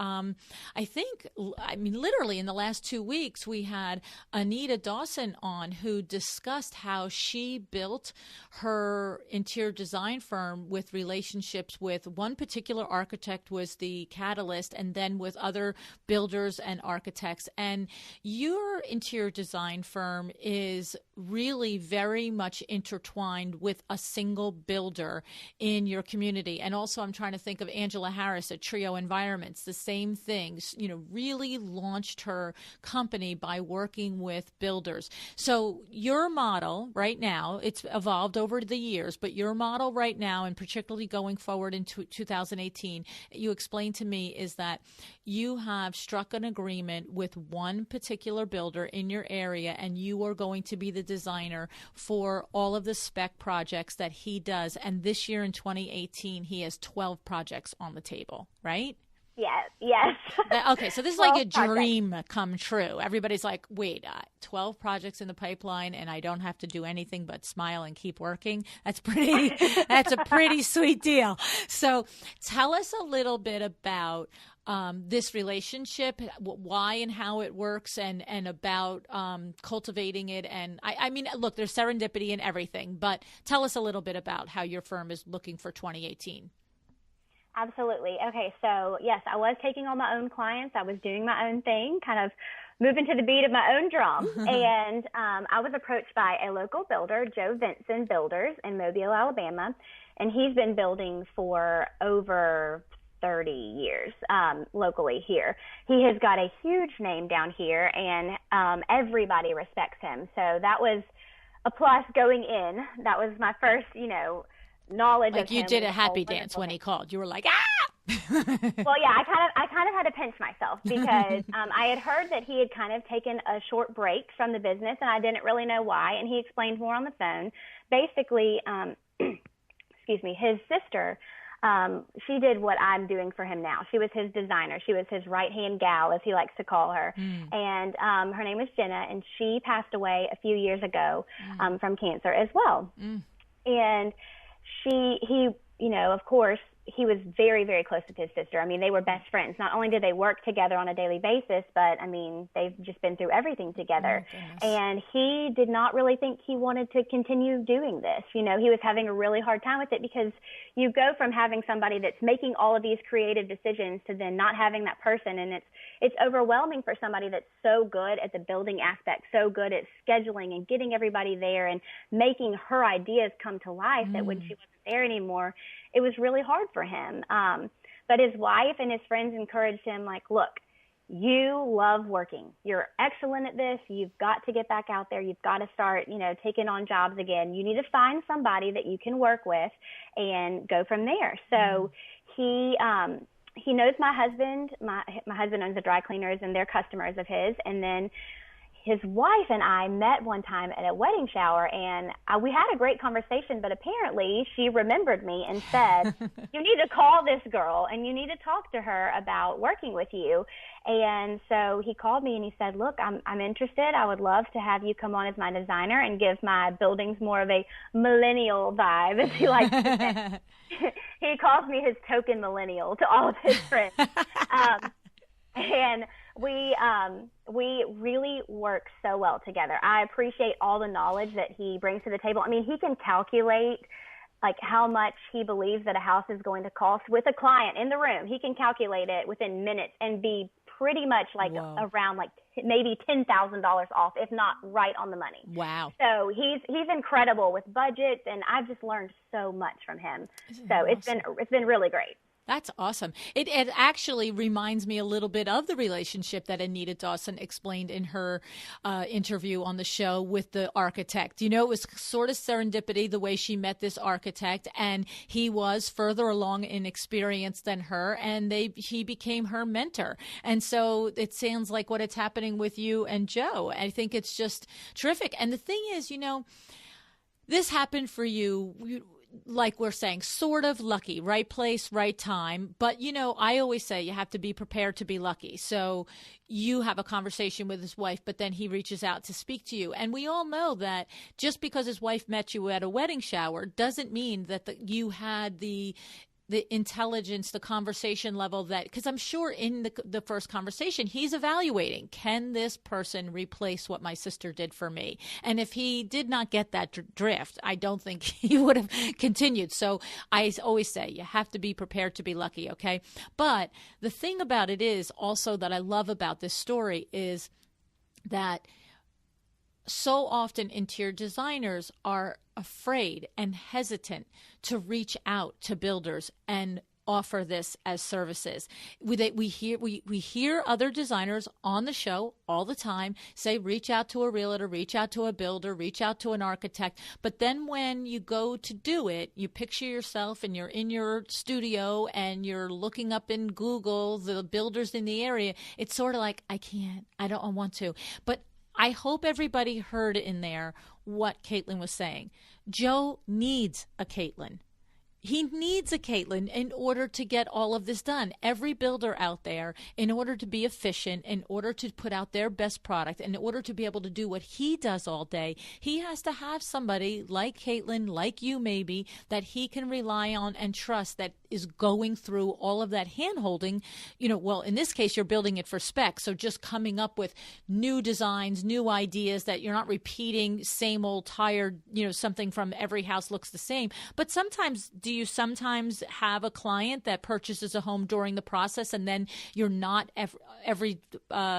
Literally in the last 2 weeks, we had Anita Dawson on, who discussed how she built her interior design firm with relationships with one particular architect was the catalyst, and then with other builders and architects. And your interior design firm is really very much intertwined with a single builder in your community. And also, I'm trying to think of Angela Harris at Trio Environments, the same things, really launched her company by working with builders. So your model right now, it's evolved over the years, but your model right now, and particularly going forward into 2018, you explained to me, is that you have struck an agreement with one particular builder in your area, and you are going to be the designer for all of the spec projects that he does. And this year in 2018, he has 12 projects on the table, right? Yes. Okay, so this is like a dream come true. Everybody's like, wait, 12 projects in the pipeline, and I don't have to do anything but smile and keep working. That's a pretty sweet deal. So tell us a little bit about this relationship, why and how it works, and about cultivating it. And I mean, look, there's serendipity in everything, but tell us a little bit about how your firm is looking for 2018. Absolutely. Okay, so yes, I was taking on my own clients. I was doing my own thing, kind of moving to the beat of my own drum. And I was approached by a local builder, Joe Vinson Builders in Mobile, Alabama, and he's been building for over 30 years locally here. He has got a huge name down here, and everybody respects him. So that was a plus going in. That was my first, knowledge of him. Like you did a happy dance when he called. You were like, ah! Well, yeah, I kind of had to pinch myself because I had heard that he had kind of taken a short break from the business, and I didn't really know why. And he explained more on the phone. Basically, excuse me, his sister, she did what I'm doing for him now. She was his designer. She was his right-hand gal, as he likes to call her. And her name was Jenna, and she passed away a few years ago from cancer as well. And he, of course, he was very, very close with his sister. I mean, they were best friends. Not only did they work together on a daily basis, but, I mean, they've just been through everything together. And he did not really think he wanted to continue doing this. He was having a really hard time with it because you go from having somebody that's making all of these creative decisions to then not having that person. And it's overwhelming for somebody that's so good at the building aspect, so good at scheduling and getting everybody there and making her ideas come to life that when she wasn't there anymore, it was really hard for him. But his wife and his friends encouraged him, like, look, you love working. You're excellent at this. You've got to get back out there. You've got to start, taking on jobs again. You need to find somebody that you can work with and go from there. So he knows my husband. My husband owns the dry cleaners, and they're customers of his. And then his wife and I met one time at a wedding shower, and we had a great conversation, but apparently she remembered me and said, you need to call this girl and you need to talk to her about working with you. And so he called me and he said, look, I'm interested. I would love to have you come on as my designer and give my buildings more of a millennial vibe, as he likes to say. He calls me his token millennial to all of his friends. And we really work so well together. I appreciate all the knowledge that he brings to the table. I mean, he can calculate like how much he believes that a house is going to cost with a client in the room. He can calculate it within minutes and be pretty much like around like maybe $10,000 off, if not right on the money. Wow. So he's incredible with budgets, and I've just learned so much from him. So awesome. It's been really great. That's awesome. It actually reminds me a little bit of the relationship that Anita Dawson explained in her interview on the show with the architect. It was sort of serendipity the way she met this architect, and he was further along in experience than her, and he became her mentor. And so it sounds like what it's happening with you and Joe. I think it's just terrific. And the thing is, this happened for you. Like we're saying, sort of lucky, right place, right time. But, I always say you have to be prepared to be lucky. So you have a conversation with his wife, but then he reaches out to speak to you. And we all know that just because his wife met you at a wedding shower doesn't mean that you had the intelligence, the conversation level because I'm sure in the first conversation, he's evaluating, can this person replace what my sister did for me? And if he did not get that drift, I don't think he would have continued. So I always say you have to be prepared to be lucky. Okay. But the thing about it is also that I love about this story is that so often interior designers are afraid and hesitant to reach out to builders and offer this as services. We hear other designers on the show all the time say, reach out to a realtor, reach out to a builder, reach out to an architect. But then when you go to do it, you picture yourself and you're in your studio and you're looking up in Google the builders in the area. It's sort of like, I don't want to. But I hope everybody heard in there what Caitlyn was saying. Joe needs a Caitlyn. He needs a Caitlyn in order to get all of this done. Every builder out there, in order to be efficient, in order to put out their best product, in order to be able to do what he does all day, he has to have somebody like Caitlyn, like you maybe, that he can rely on and trust that is going through all of that hand-holding. Well, in this case, you're building it for spec, so just coming up with new designs, new ideas that you're not repeating same old tired, something from every house looks the same. But sometimes, do do you sometimes have a client that purchases a home during the process and then you're not every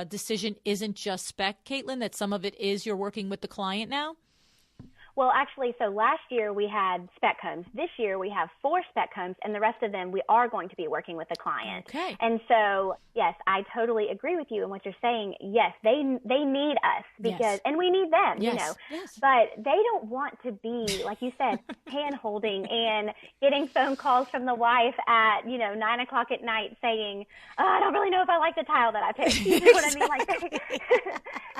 decision isn't just spec, Caitlyn, that some of it is you're working with the client now? Well, actually, so last year we had spec homes. This year we have 4 spec homes, and the rest of them we are going to be working with the client. Okay. And so, yes, I totally agree with you in what you're saying. Yes, they need us because, and we need them, you know. Yes. But they don't want to be, like you said, hand holding and getting phone calls from the wife at 9 o'clock at night saying, "Oh, I don't really know if I like the tile that I picked." You know what I mean? Like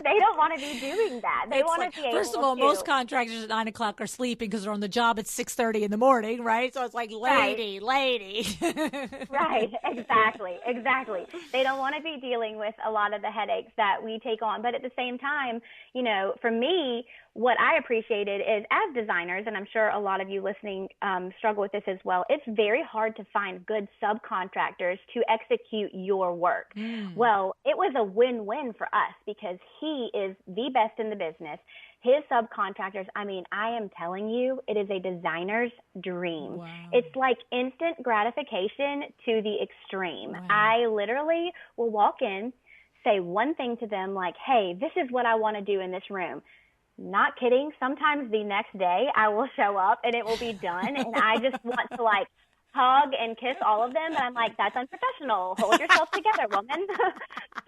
they don't want to be doing that. They want to be able to. First of all, most contractors at 9 o'clock are sleeping because they're on the job at 6:30 in the morning, right? So it's like, lady. Right, exactly. They don't want to be dealing with a lot of the headaches that we take on. But at the same time, for me, what I appreciated is as designers, and I'm sure a lot of you listening struggle with this as well, it's very hard to find good subcontractors to execute your work. Well, it was a win-win for us because he is the best in the business. His subcontractors, I mean, I am telling you, it is a designer's dream. Wow. It's like instant gratification to the extreme. Wow. I literally will walk in, say one thing to them like, "Hey, this is what I want to do in this room." Not kidding. Sometimes the next day I will show up and it will be done. And I just want to hug and kiss all of them. And I'm like, that's unprofessional. Hold yourself together, woman.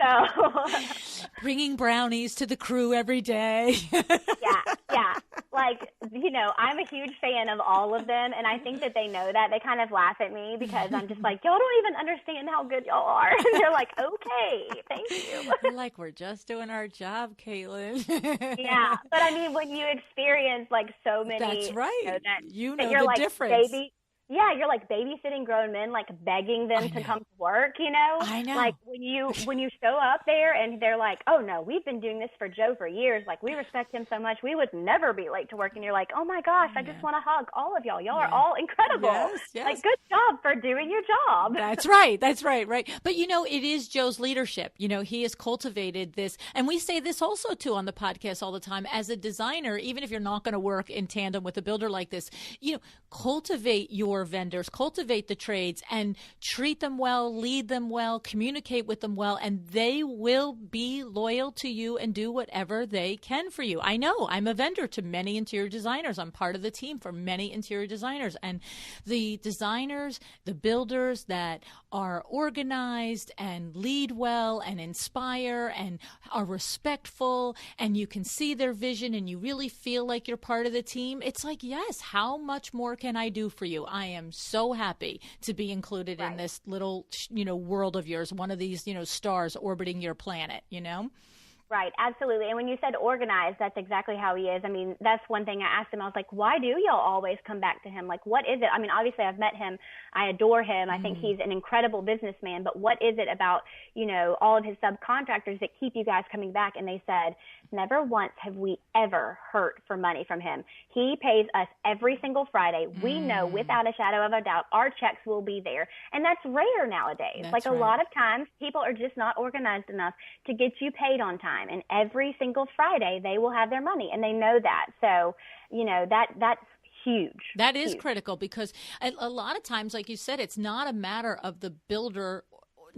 So bringing brownies to the crew every day. Yeah. I'm a huge fan of all of them. And I think that they know that. They kind of laugh at me because I'm just like, y'all don't even understand how good y'all are. And they're like, okay, thank you. They're like, we're just doing our job, Caitlyn. Yeah. But I mean, when you experience so many. That's right. That you know you're the like, difference. Baby. Yeah, you're babysitting grown men, begging them to come to work, I know. when you show up there and they're like, "Oh no, we've been doing this for Joe for years. We respect him so much. We would never be late to work." And you're like, "Oh my gosh, I just want to hug all of y'all. Y'all are all incredible. Yes. Good job for doing your job." That's right. Right. But it is Joe's leadership. He has cultivated this, and we say this also too on the podcast all the time. As a designer, even if you're not going to work in tandem with a builder like this, cultivate your vendors, cultivate the trades, and treat them well, lead them well, communicate with them well, and they will be loyal to you and do whatever they can for you. I know I'm a vendor to many interior designers. I'm part of the team for many interior designers, and the designers, the builders that are organized and lead well and inspire and are respectful, and you can see their vision and you really feel like you're part of the team. It's like, yes, how much more can I do for you? I am so happy to be included in this little, world of yours, one of these, stars orbiting your planet, Right, absolutely. And when you said organized, that's exactly how he is. I mean, that's one thing I asked him. I was like, why do y'all always come back to him? What is it? I mean, obviously I've met him. I adore him. I think he's an incredible businessman. But what is it about, all of his subcontractors that keep you guys coming back? And they said, never once have we ever hurt for money from him. He pays us every single Friday. We know without a shadow of a doubt our checks will be there. And that's rare nowadays. That's a lot of times people are just not organized enough to get you paid on time. And every single Friday they will have their money, and they know that. So, that's huge. That is critical because a lot of times, like you said, it's not a matter of the builder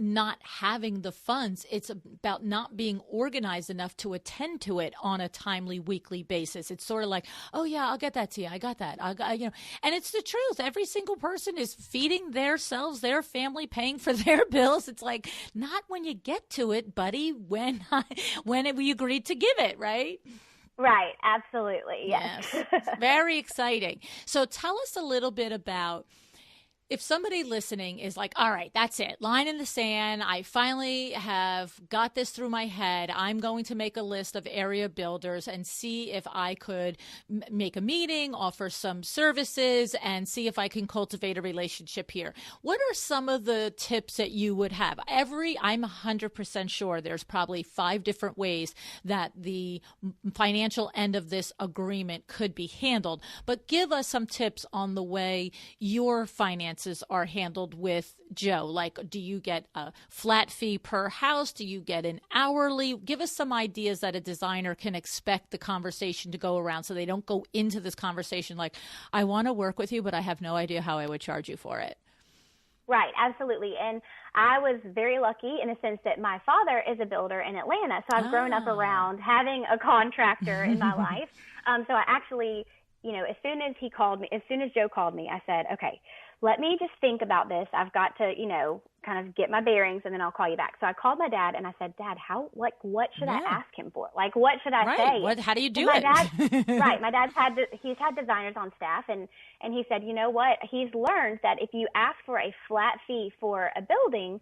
not having the funds. It's about not being organized enough to attend to it on a timely weekly basis. It's sort of like, oh yeah, I'll get that to you. I got that. And it's the truth. Every single person is feeding themselves, their family, paying for their bills. It's like, not when you get to it, buddy, when we agreed to give it, right? Right. Absolutely. Yes. Very exciting. So tell us a little bit about, if somebody listening is like, all right, that's it, line in the sand, I finally have got this through my head, I'm going to make a list of area builders and see if I could make a meeting, offer some services, and see if I can cultivate a relationship here. What are some of the tips that you would have? I'm 100% sure there's probably 5 different ways that the financial end of this agreement could be handled, but give us some tips on the way your finances finances are handled with Joe? Like, do you get a flat fee per house? Do you get an hourly? Give us some ideas that a designer can expect the conversation to go around so they don't go into this conversation like, I want to work with you, but I have no idea how I would charge you for it. Right, absolutely. And I was very lucky in a sense that my father is a builder in Atlanta. So I've grown up around having a contractor in my life. So I actually, as soon as Joe called me, I said, okay, let me just think about this. I've got to, kind of get my bearings, and then I'll call you back. So I called my dad and I said, Dad, what should I ask him for? Like, what should I say? How do you do it? Right. My dad's he's had designers on staff, and he said, you know what? He's learned that if you ask for a flat fee for a building,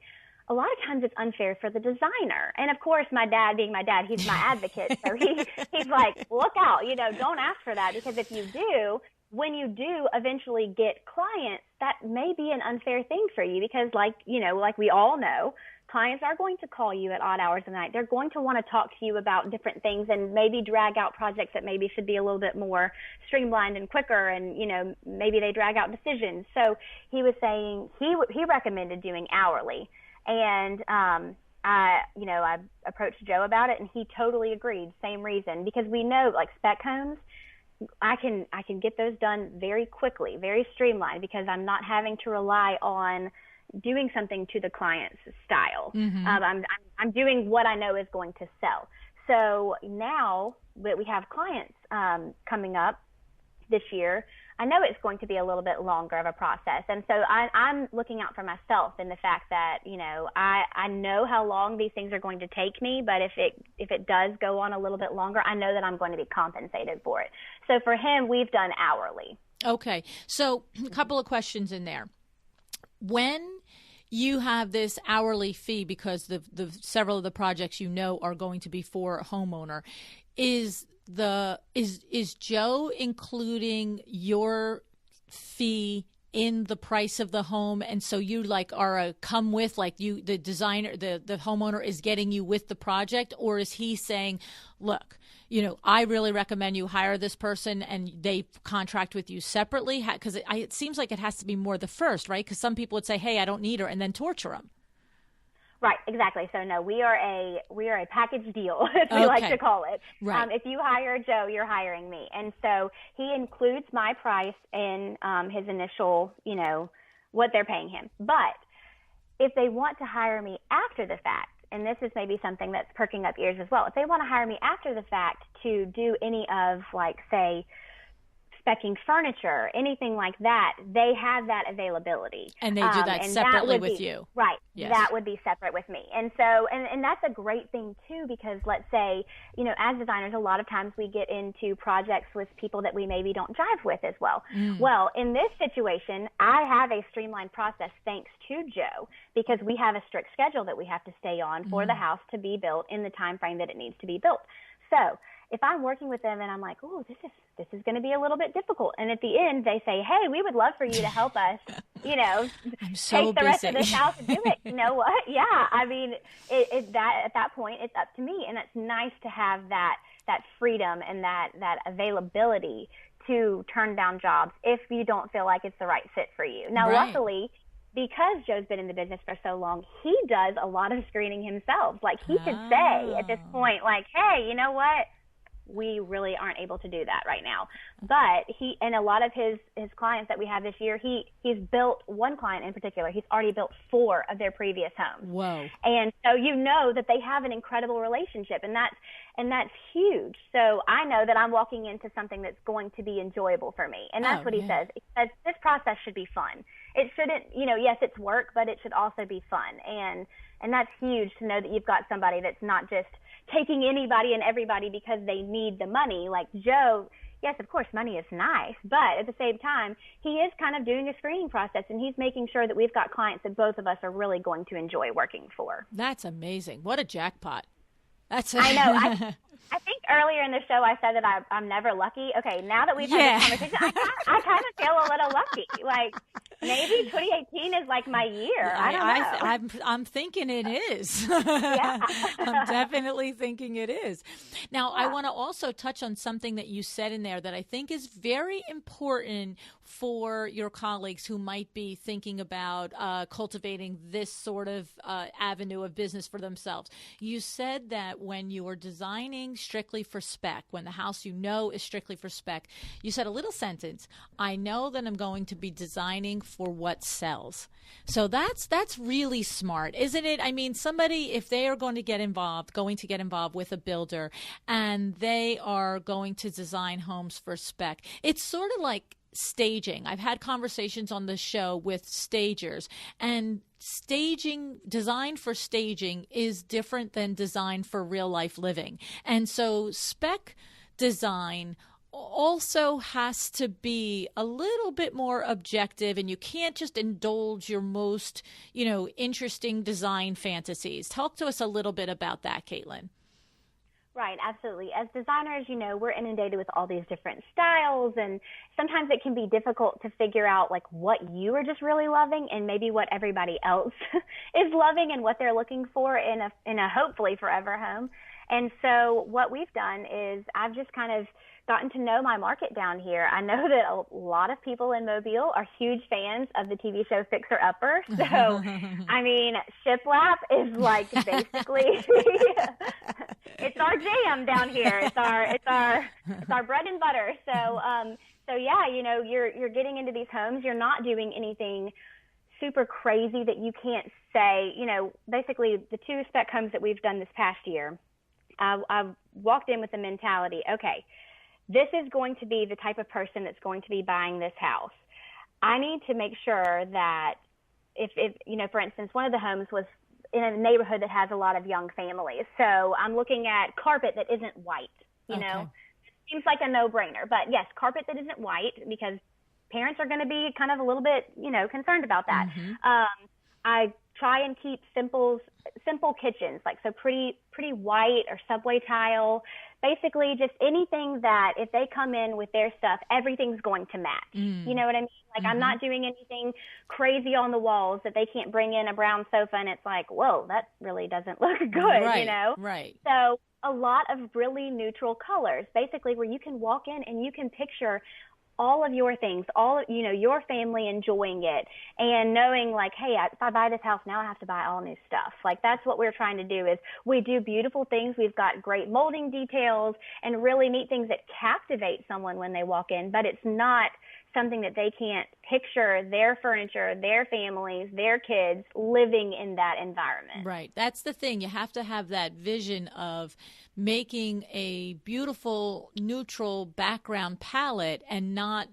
a lot of times it's unfair for the designer. And of course, my dad being my dad, he's my advocate. So he's like, look out, don't ask for that, because if you do, when you do eventually get clients, that may be an unfair thing for you, because like we all know, clients are going to call you at odd hours of the night. They're going to want to talk to you about different things and maybe drag out projects that maybe should be a little bit more streamlined and quicker, and maybe they drag out decisions. So he was saying he recommended doing hourly, and I approached Joe about it, and he totally agreed. Same reason, because we know like spec homes, I can get those done very quickly, very streamlined, because I'm not having to rely on doing something to the client's style. Mm-hmm. I'm doing what I know is going to sell. So now that we have clients coming up this year, I know it's going to be a little bit longer of a process. And so I'm looking out for myself in the fact that, I know how long these things are going to take me, but if it does go on a little bit longer, I know that I'm going to be compensated for it. So for him, we've done hourly. Okay. So a couple of questions in there. When you have this hourly fee, because the several of the projects are going to be for a homeowner, is Joe including your fee in the price of the home, and so you are a come with, the designer, the homeowner is getting you with the project, or is he saying, look, I really recommend you hire this person and they contract with you separately? Because it seems like it has to be more the first, right? Because some people would say, hey, I don't need her, and then torture them. Right, exactly. So no, we are a package deal, as we like to call it. Right. If you hire Joe, you're hiring me, and so he includes my price in his initial, what they're paying him. But if they want to hire me after the fact, and this is maybe something that's perking up ears as well, if they want to hire me after the fact to do any of, say, specing furniture, anything like that, they have that availability. And they do that separately with you. Right. Yes. That would be separate with me. And so, and that's a great thing too, because let's say, as designers, a lot of times we get into projects with people that we maybe don't jive with as well. Mm. Well, in this situation, I have a streamlined process thanks to Joe, because we have a strict schedule that we have to stay on for the house to be built in the time frame that it needs to be built. So if I'm working with them and I'm like, oh, this is going to be a little bit difficult, and at the end they say, hey, we would love for you to help us, take the rest of this house and do it. You know what? Yeah. I mean, at that point, it's up to me, and it's nice to have that freedom and that availability to turn down jobs if you don't feel like it's the right fit for you. Now, Luckily, because Joe's been in the business for so long, he does a lot of screening himself. Like, he could say at this point, like, hey, you know what? We really aren't able to do that right now. But he, and a lot of his clients that we have this year, he's built, one client in particular, he's already built 4 of their previous homes. Whoa. And so that they have an incredible relationship, and that's huge. So I know that I'm walking into something that's going to be enjoyable for me. And that's what he says. He says this process should be fun. It shouldn't, yes, it's work, but it should also be fun. And that's huge to know that you've got somebody that's not just taking anybody and everybody because they need the money. Like Joe, yes, of course, money is nice, but at the same time, he is kind of doing a screening process, and he's making sure that we've got clients that both of us are really going to enjoy working for. That's amazing. What a jackpot. I know. I think earlier in the show I said that I'm never lucky. Okay, now that we've had this conversation, I kind of feel a little lucky. Like, Maybe 2018 is like my year. I don't know. I'm thinking it is. Yeah. I'm definitely thinking it is. Now, Yeah. I want to also touch on something that you said in there that I think is very important for your colleagues who might be thinking about cultivating this sort of avenue of business for themselves. You said that when you are designing strictly for spec, when the house is strictly for spec, you said a little sentence, I know that I'm going to be designing for what sells. So that's really smart, isn't it? I mean, somebody, if they are going to get involved with a builder and they are going to design homes for spec, it's sort of like staging. I've had conversations on the show with stagers, and design for staging is different than design for real life living. And so spec design also has to be a little bit more objective, and you can't just indulge your most, interesting design fantasies. Talk to us a little bit about that, Caitlyn. Right, absolutely. As designers, we're inundated with all these different styles, and sometimes it can be difficult to figure out like what you are just really loving and maybe what everybody else is loving and what they're looking for in a hopefully forever home. And so what we've done is I've just kind of gotten to know my market down here. I know that a lot of people in Mobile are huge fans of the TV show Fixer Upper. So, I mean, shiplap is like basically it's our jam down here. It's our bread and butter. So yeah, you're getting into these homes. You're not doing anything super crazy that you can't say. Basically the 2 spec homes that we've done this past year, I walked in with the mentality, okay, this is going to be the type of person that's going to be buying this house. I need to make sure that if for instance, one of the homes was in a neighborhood that has a lot of young families. So I'm looking at carpet that isn't white, Seems like a no-brainer. But yes, carpet that isn't white, because parents are going to be kind of a little bit, concerned about that. Mm-hmm. I try and keep simple kitchens, like so pretty white or subway tile. Basically, just anything that if they come in with their stuff, everything's going to match. You know what I mean? Like I'm not doing anything crazy on the walls that they can't bring in a brown sofa and it's like, whoa, that really doesn't look good, Right, Right. So a lot of really neutral colors, basically where you can walk in and you can picture all of your things, your family enjoying it and knowing like, hey, if I buy this house now, I have to buy all new stuff. Like that's what we're trying to do is we do beautiful things. We've got great molding details and really neat things that captivate someone when they walk in, but it's not something that they can't picture their furniture, their families, their kids living in that environment. Right. That's the thing. You have to have that vision of making a beautiful neutral background palette and not,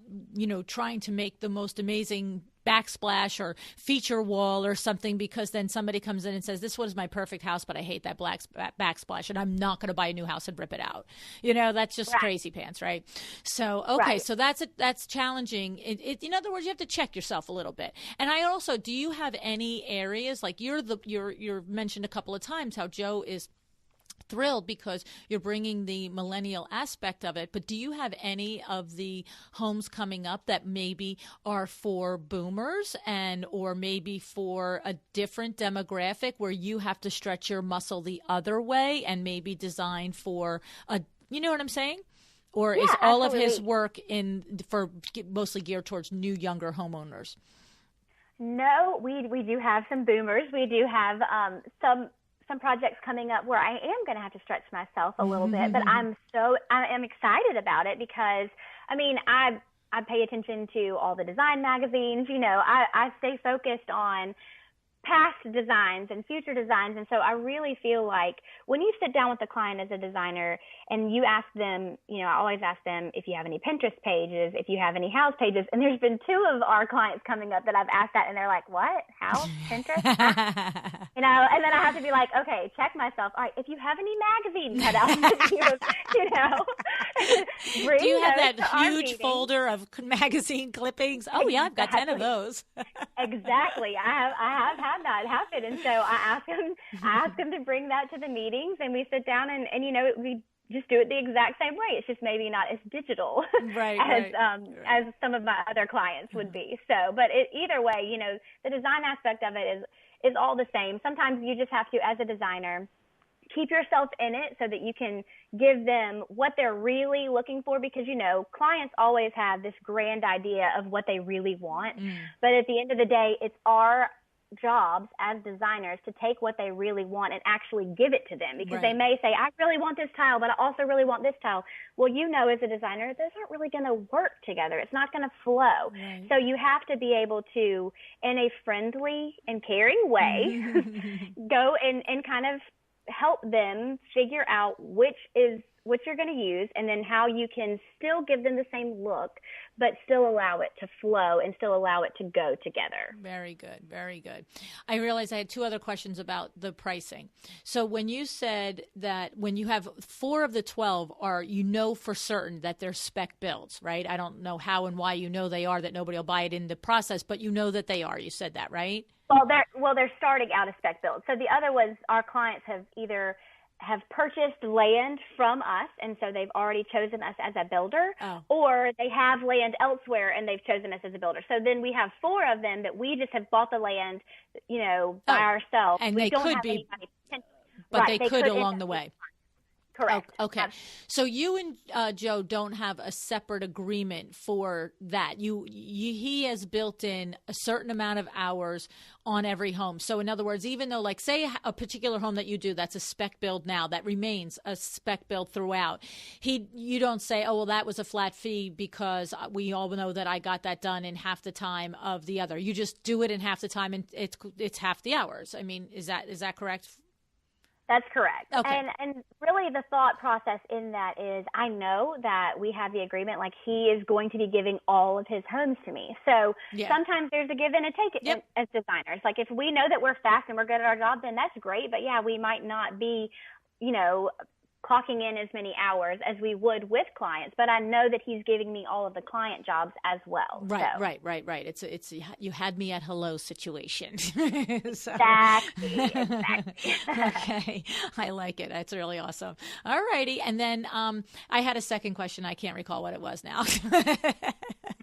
trying to make the most amazing backsplash or feature wall or something, because then somebody comes in and says, this was my perfect house, but I hate that black backsplash and I'm not going to buy a new house and rip it out. That's just crazy pants, right? So, okay. So that's challenging. In other words, you have to check yourself a little bit. And I also, do you have any areas like you're mentioned a couple of times how Joe is thrilled because you're bringing the millennial aspect of it, but do you have any of the homes coming up that maybe are for boomers or maybe for a different demographic where you have to stretch your muscle the other way and maybe design for you know what I'm saying? Or is all of his work for mostly geared towards new, younger homeowners? No, we do have some boomers. We do have some projects coming up where I am going to have to stretch myself a little bit, but I am excited about it because, I pay attention to all the design magazines. I stay focused on past designs and future designs. And so I really feel like when you sit down with a client as a designer and you ask them, I always ask them if you have any Pinterest pages, if you have any house pages. And there's been 2 of our clients coming up that I've asked that and they're like, what? House? Pinterest? And then I have to be like, okay, check myself. All right, if you have any magazine cutouts, do you have that huge folder of magazine clippings? Oh yeah, I've got 10 of those. Exactly. I have had that happen. And so I ask them to bring that to the meetings and we sit down and just do it the exact same way. It's just maybe not as digital as some of my other clients would be. So, but either way, you know, the design aspect of it is all the same. Sometimes you just have to, as a designer, keep yourself in it so that you can give them what they're really looking for, because, you know, clients always have this grand idea of what they really want. But at the end of the day, it's our jobs as designers to take what they really want and actually give it to them, because they may say, I really want this tile, but I also really want this tile. Well, you know, as a designer, those aren't really going to work together. It's not going to flow. So you have to be able to, in a friendly and caring way, go and kind of help them figure out which you're going to use, and then how you can still give them the same look, but still allow it to flow and still allow it to go together. Very good. Very good. I realized I had two other questions about the pricing. So when you said that when you have 4 of the 12 are, you know for certain that they're spec builds, right? I don't know how and why you know they are, that nobody will buy it in the process, but you know that they are. You said that, right? Well, they're starting out as spec builds. So the other ones, our clients have purchased land from us, and so they've already chosen us as a builder, or they have land elsewhere and they've chosen us as a builder. So then we have 4 of them that we just have bought the land, you know, by ourselves. And we they could be, but they could along the way. Correct. Okay. So you and Joe don't have a separate agreement for that. He has built in a certain amount of hours on every home. So in other words, even though, like, say a particular home that you do that's a spec build now, that remains a spec build throughout, you don't say, oh, well, that was a flat fee because we all know that I got that done in half the time of the other. You just do it in half the time, and it's half the hours. I mean, is that correct? That's correct. Okay. And really the thought process in that is, I know that we have the agreement, like, he is going to be giving all of his homes to me. So sometimes there's a give and a take as designers. Like, if we know that we're fast and we're good at our job, then that's great. But yeah, we might not be, you know, clocking in as many hours as we would with clients, but I know that he's giving me all of the client jobs as well. Right. It's you had me at hello situation. Exactly. Okay, I like it. That's really awesome. All righty, and then I had a second question. I can't recall what it was now.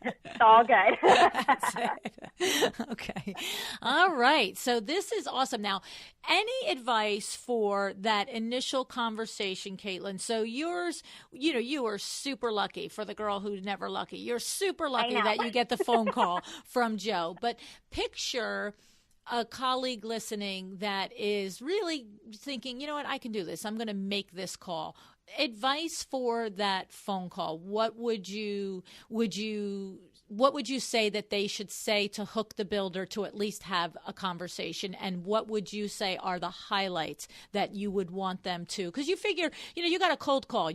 It's all good. That's it. Okay. All right. So this is awesome. Now, any advice for that initial conversation, Caitlyn? So yours, you know, you are super lucky. For the girl who's never lucky, you're super lucky that you get the phone call from Joe. But picture a colleague listening that is really thinking, you know what, I can do this. I'm going to make this call. Advice for that phone call. What would you say that they should say to hook the builder to at least have a conversation? And what would you say are the highlights that you would want them to? Because you figure, you know, you got a cold call.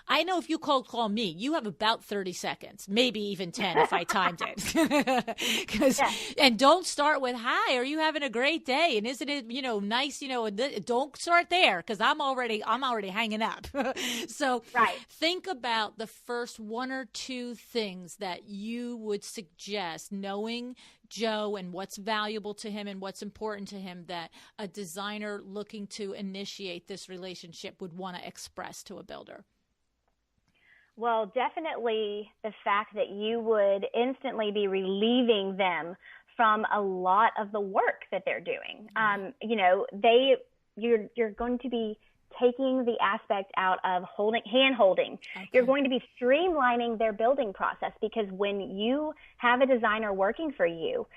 I know if you cold call me, you have about 30 seconds, maybe even 10 if I timed it. And don't start with, hi, are you having a great day? And isn't it, you know, nice, you know, don't start there, because I'm already hanging up. So think about the first 1 or 2 things that you would suggest, knowing Joe and what's valuable to him and what's important to him, that a designer looking to initiate this relationship would want to express to a builder. Well, definitely the fact that you would instantly be relieving them from a lot of the work that they're doing. You know, you're going to be taking the aspect out of hand holding. Okay. You're going to be streamlining their building process, because when you have a designer working for you,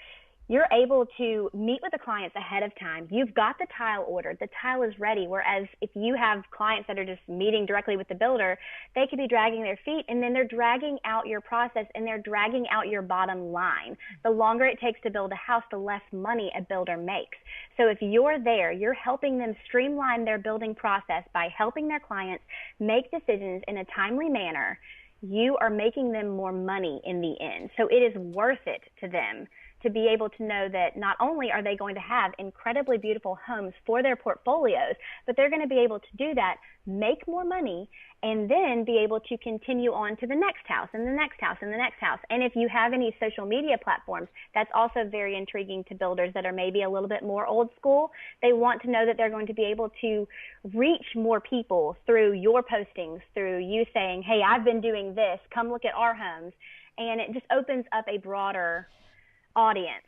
you're able to meet with the clients ahead of time. You've got the tile ordered. The tile is ready. Whereas if you have clients that are just meeting directly with the builder, they could be dragging their feet, and then they're dragging out your process, and they're dragging out your bottom line. The longer it takes to build a house, the less money a builder makes. So if you're there, you're helping them streamline their building process by helping their clients make decisions in a timely manner. You are making them more money in the end. So it is worth it to them to be able to know that not only are they going to have incredibly beautiful homes for their portfolios, but they're going to be able to do that, make more money, and then be able to continue on to the next house and the next house and the next house. And if you have any social media platforms, that's also very intriguing to builders that are maybe a little bit more old school. They want to know that they're going to be able to reach more people through your postings, through you saying, hey, I've been doing this, come look at our homes. And it just opens up a broader audience.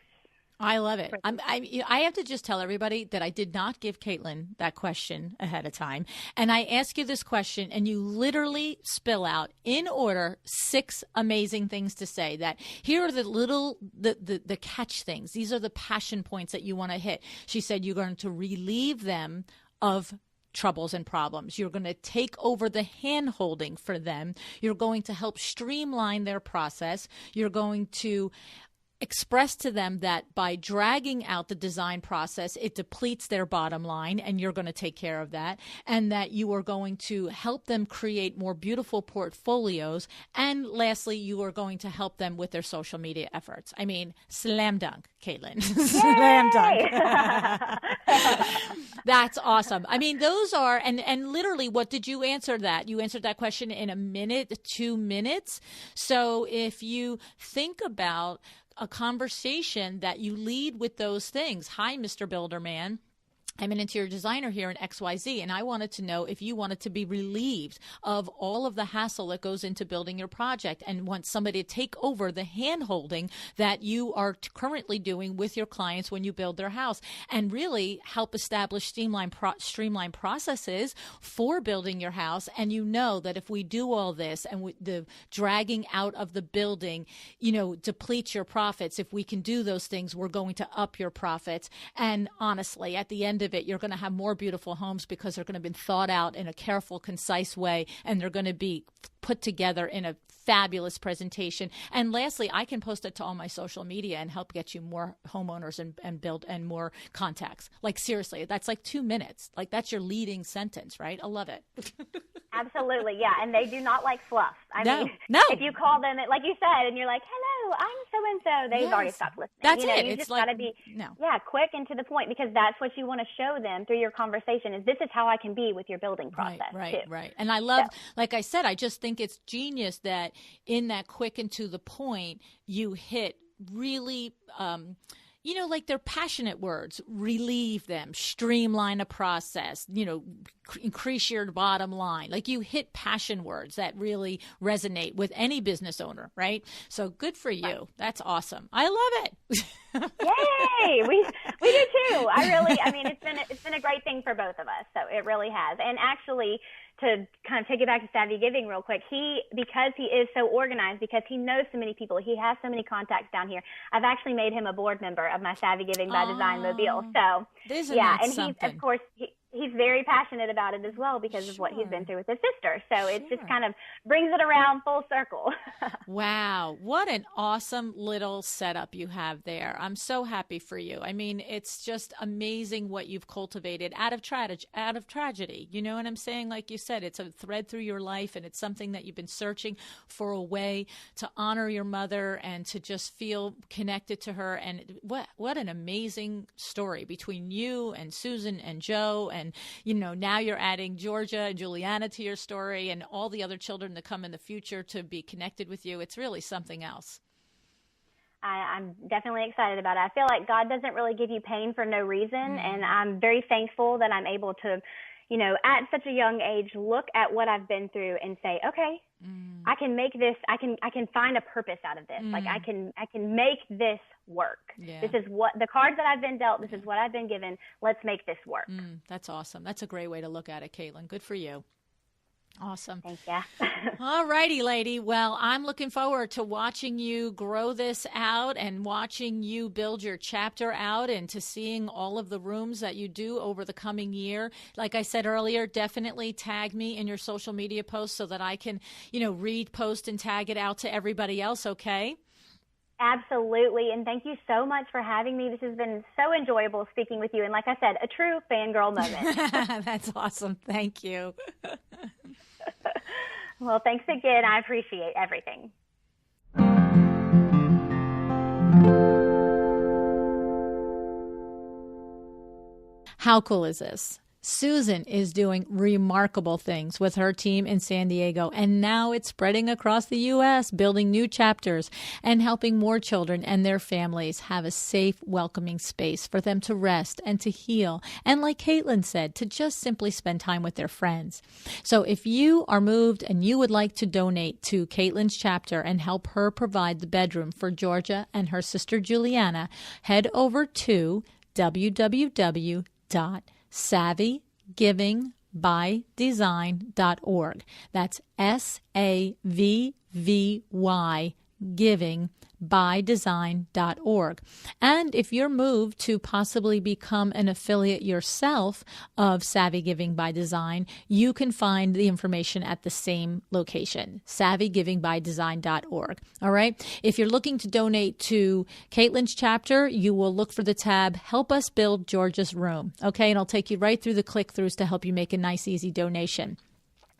I love it. I have to just tell everybody that I did not give Caitlyn that question ahead of time. And I ask you this question, and you literally spill out in order 6 amazing things to say. That here are the little, the catch things. These are the passion points that you want to hit. She said you're going to relieve them of troubles and problems. You're going to take over the hand-holding for them. You're going to help streamline their process. You're going to express to them that by dragging out the design process, it depletes their bottom line, and you're going to take care of that, and that you are going to help them create more beautiful portfolios. And lastly, you are going to help them with their social media efforts. I mean, slam dunk, Caitlyn. Slam dunk. That's awesome. I mean, those are, and literally, what did you answer that? You answered that question in a minute, 2 minutes. So if you think about a conversation that you lead with those things. Hi, Mr. Builderman. I'm an interior designer here in XYZ, and I wanted to know if you wanted to be relieved of all of the hassle that goes into building your project and want somebody to take over the hand-holding that you are currently doing with your clients when you build their house, and really help establish streamline processes for building your house. And you know that if we do all this and the dragging out of the building, depletes your profits, if we can do those things, we're going to up your profits. And honestly, at the end of it, you're going to have more beautiful homes because they're going to have been thought out in a careful, concise way, and they're going to be put together in a fabulous presentation. And lastly, I can post it to all my social media and help get you more homeowners and build and more contacts. Like, seriously, that's like 2 minutes. Like, that's your leading sentence, right? I love it. Absolutely, yeah. And they do not like fluff. I mean, no. If you call them, like you said, and you're like, hello, I'm so-and-so, they've already stopped listening. That's it. You just got to be quick and to the point, because that's what you want to show them through your conversation is this is how I can be with your building process. Right. And I love, like I said, I just think it's genius that in that quick and to the point, you hit really like they're passionate words, relieve them, streamline a process, increase your bottom line. Like, you hit passion words that really resonate with any business owner, right? So good for you. Right. That's awesome. I love it. Yay! We do too. It's been a great thing for both of us. So it really has. And actually, to kind of take it back to Savvy Giving real quick, because he is so organized, because he knows so many people, he has so many contacts down here, I've actually made him a board member of my Savvy Giving by Design Mobile. So, he's very passionate about it as well because of what he's been through with his sister. So it just kind of brings it around full circle. Wow. What an awesome little setup you have there. I'm so happy for you. I mean, it's just amazing what you've cultivated out of tragedy. You know what I'm saying? Like you said, it's a thread through your life, and it's something that you've been searching for a way to honor your mother and to just feel connected to her. And what an amazing story between you and Susan and Joe. And, now you're adding Georgia and Juliana to your story, and all the other children that come in the future to be connected with you. It's really something else. I'm definitely excited about it. I feel like God doesn't really give you pain for no reason. And I'm very thankful that I'm able to, at such a young age, look at what I've been through and say, okay, I can make this, I can find a purpose out of this. Like I can make this work. Yeah. This is what the cards that I've been dealt. This is what I've been given. Let's make this work. That's awesome. That's a great way to look at it, Caitlyn. Good for you. Awesome. Thank you. All righty, lady. Well, I'm looking forward to watching you grow this out and watching you build your chapter out and to seeing all of the rooms that you do over the coming year. Like I said earlier, definitely tag me in your social media posts so that I can, read, post, and tag it out to everybody else, okay? Absolutely. And thank you so much for having me. This has been so enjoyable speaking with you. And like I said, a true fangirl moment. That's awesome. Thank you. Well, thanks again. I appreciate everything. How cool is this? Susan is doing remarkable things with her team in San Diego, and now it's spreading across the U.S., building new chapters and helping more children and their families have a safe, welcoming space for them to rest and to heal, and like Caitlyn said, to just simply spend time with their friends. So if you are moved and you would like to donate to Caitlyn's chapter and help her provide the bedroom for Georgia and her sister Juliana, head over to www.savvyGivingByDesign.org. That's SAVVY givingbydesign.org. And if you're moved to possibly become an affiliate yourself of Savvy Giving by Design, you can find the information at the same location, savvyGivingByDesign.org. All right. If you're looking to donate to Caitlyn's chapter, you will look for the tab, Help Us Build Georgia's Room. Okay. And I'll take you right through the click-throughs to help you make a nice, easy donation.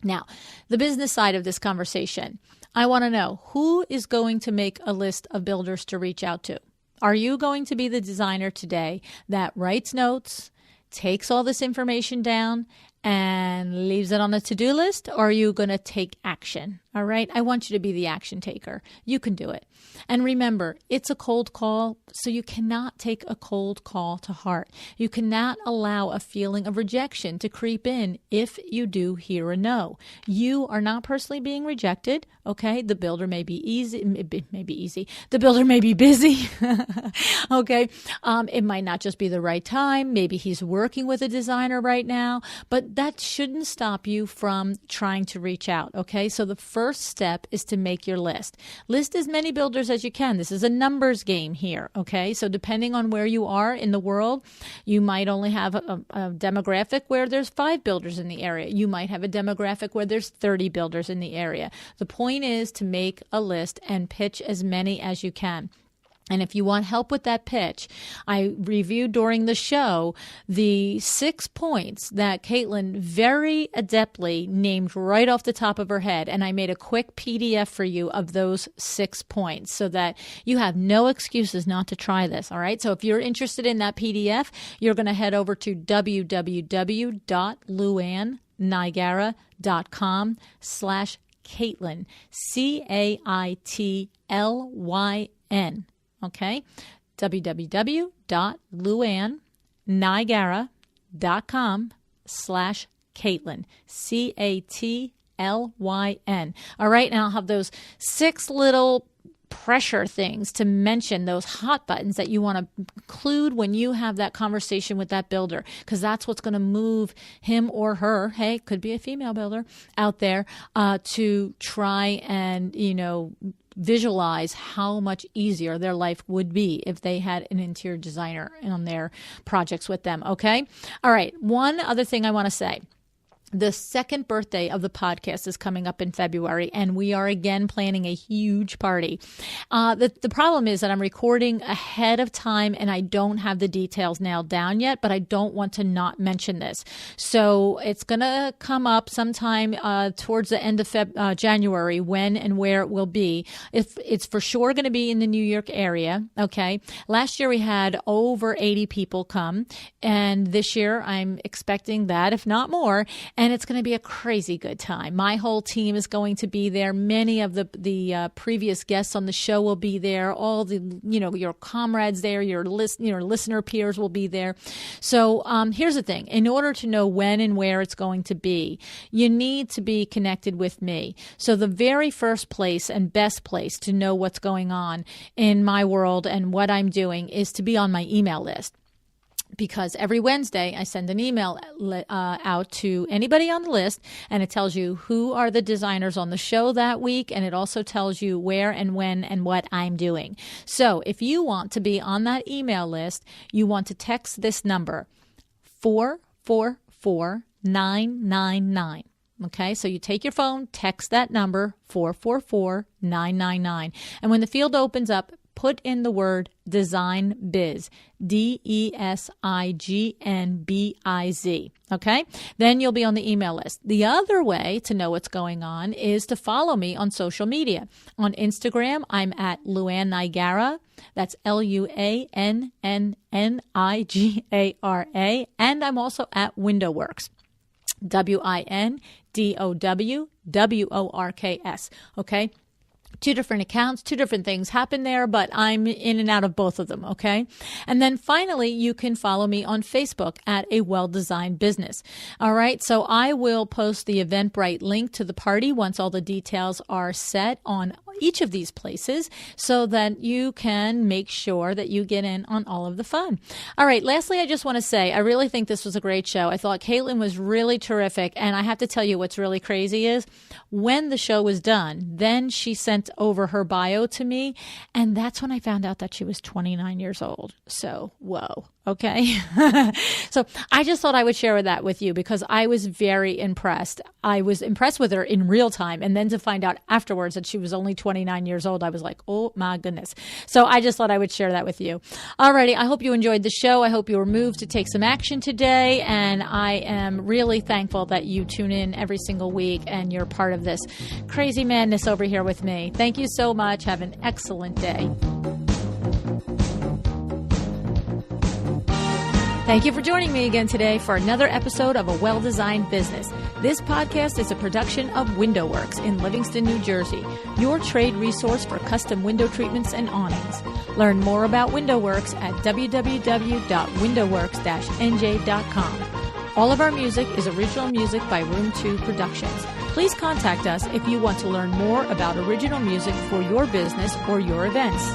Now, the business side of this conversation. I want to know, who is going to make a list of builders to reach out to? Are you going to be the designer today that writes notes, takes all this information down, and leaves it on a to-do list? Or are you going to take action? All right. I want you to be the action taker. You can do it. And remember, it's a cold call, so you cannot take a cold call to heart. You cannot allow a feeling of rejection to creep in if you do hear a no. You are not personally being rejected. Okay. The builder may be easy. The builder may be busy. Okay. It might not just be the right time. Maybe he's working with a designer right now, but that shouldn't stop you from trying to reach out. Okay. So the first step is to make your list. List as many builders as you can. This is a numbers game here. Okay. So depending on where you are in the world, you might only have a demographic where there's 5 builders in the area. You might have a demographic where there's 30 builders in the area. The point is to make a list and pitch as many as you can. And if you want help with that pitch, I reviewed during the show the 6 points that Caitlyn very adeptly named right off the top of her head. And I made a quick PDF for you of those 6 points so that you have no excuses not to try this. All right. So if you're interested in that PDF, you're going to head over to www.luannigara.com/Caitlyn, Caitlyn. Okay, www.luannigara.com/Caitlyn, Catlyn. All right, now I'll have those 6 little pressure things to mention, those hot buttons that you want to include when you have that conversation with that builder, because that's what's going to move him or her, hey, could be a female builder out there, to try and, visualize how much easier their life would be if they had an interior designer on their projects with them. Okay. All right. One other thing I want to say. The second birthday of the podcast is coming up in February, and we are again planning a huge party. The problem is that I'm recording ahead of time, and I don't have the details nailed down yet, but I don't want to not mention this. So it's going to come up sometime towards the end of January, when and where it will be. If it's for sure going to be in the New York area, okay? Last year we had over 80 people come, and this year I'm expecting that, if not more. And it's going to be a crazy good time. My whole team is going to be there. Many of the previous guests on the show will be there. All the, your comrades there, your listener peers will be there. So here's the thing. In order to know when and where it's going to be, you need to be connected with me. So the very first place and best place to know what's going on in my world and what I'm doing is to be on my email list. Because every Wednesday I send an email out to anybody on the list, and it tells you who are the designers on the show that week, and it also tells you where and when and what I'm doing. So if you want to be on that email list, you want to text this number, 444999. Okay, so you take your phone, text that number, 444999. And when the field opens up, put in the word Design Biz, DESIGNBIZ. Okay? Then you'll be on the email list. The other way to know what's going on is to follow me on social media. On Instagram, I'm at Luann Nigara. That's LUANNNIGARA. And I'm also at WindowWorks. WINDOWWORKS. Okay? 2 different accounts, 2 different things happen there, but I'm in and out of both of them, okay? And then finally, you can follow me on Facebook at A Well-Designed Business. All right, so I will post the Eventbrite link to the party once all the details are set on each of these places so that you can make sure that you get in on all of the fun. All right, lastly, I just want to say, I really think this was a great show. I thought Caitlyn was really terrific, and I have to tell you what's really crazy is when the show was done, then she sent over her bio to me, and that's when I found out that she was 29 years old. So, whoa. Okay. So I just thought I would share that with you because I was very impressed. I was impressed with her in real time. And then to find out afterwards that she was only 29 years old, I was like, oh my goodness. So I just thought I would share that with you. Alrighty. I hope you enjoyed the show. I hope you were moved to take some action today. And I am really thankful that you tune in every single week and you're part of this crazy madness over here with me. Thank you so much. Have an excellent day. Thank you for joining me again today for another episode of A Well-Designed Business. This podcast is a production of WindowWorks in Livingston, New Jersey, your trade resource for custom window treatments and awnings. Learn more about WindowWorks at www.windowworks-nj.com. All of our music is original music by Room 2 Productions. Please contact us if you want to learn more about original music for your business or your events.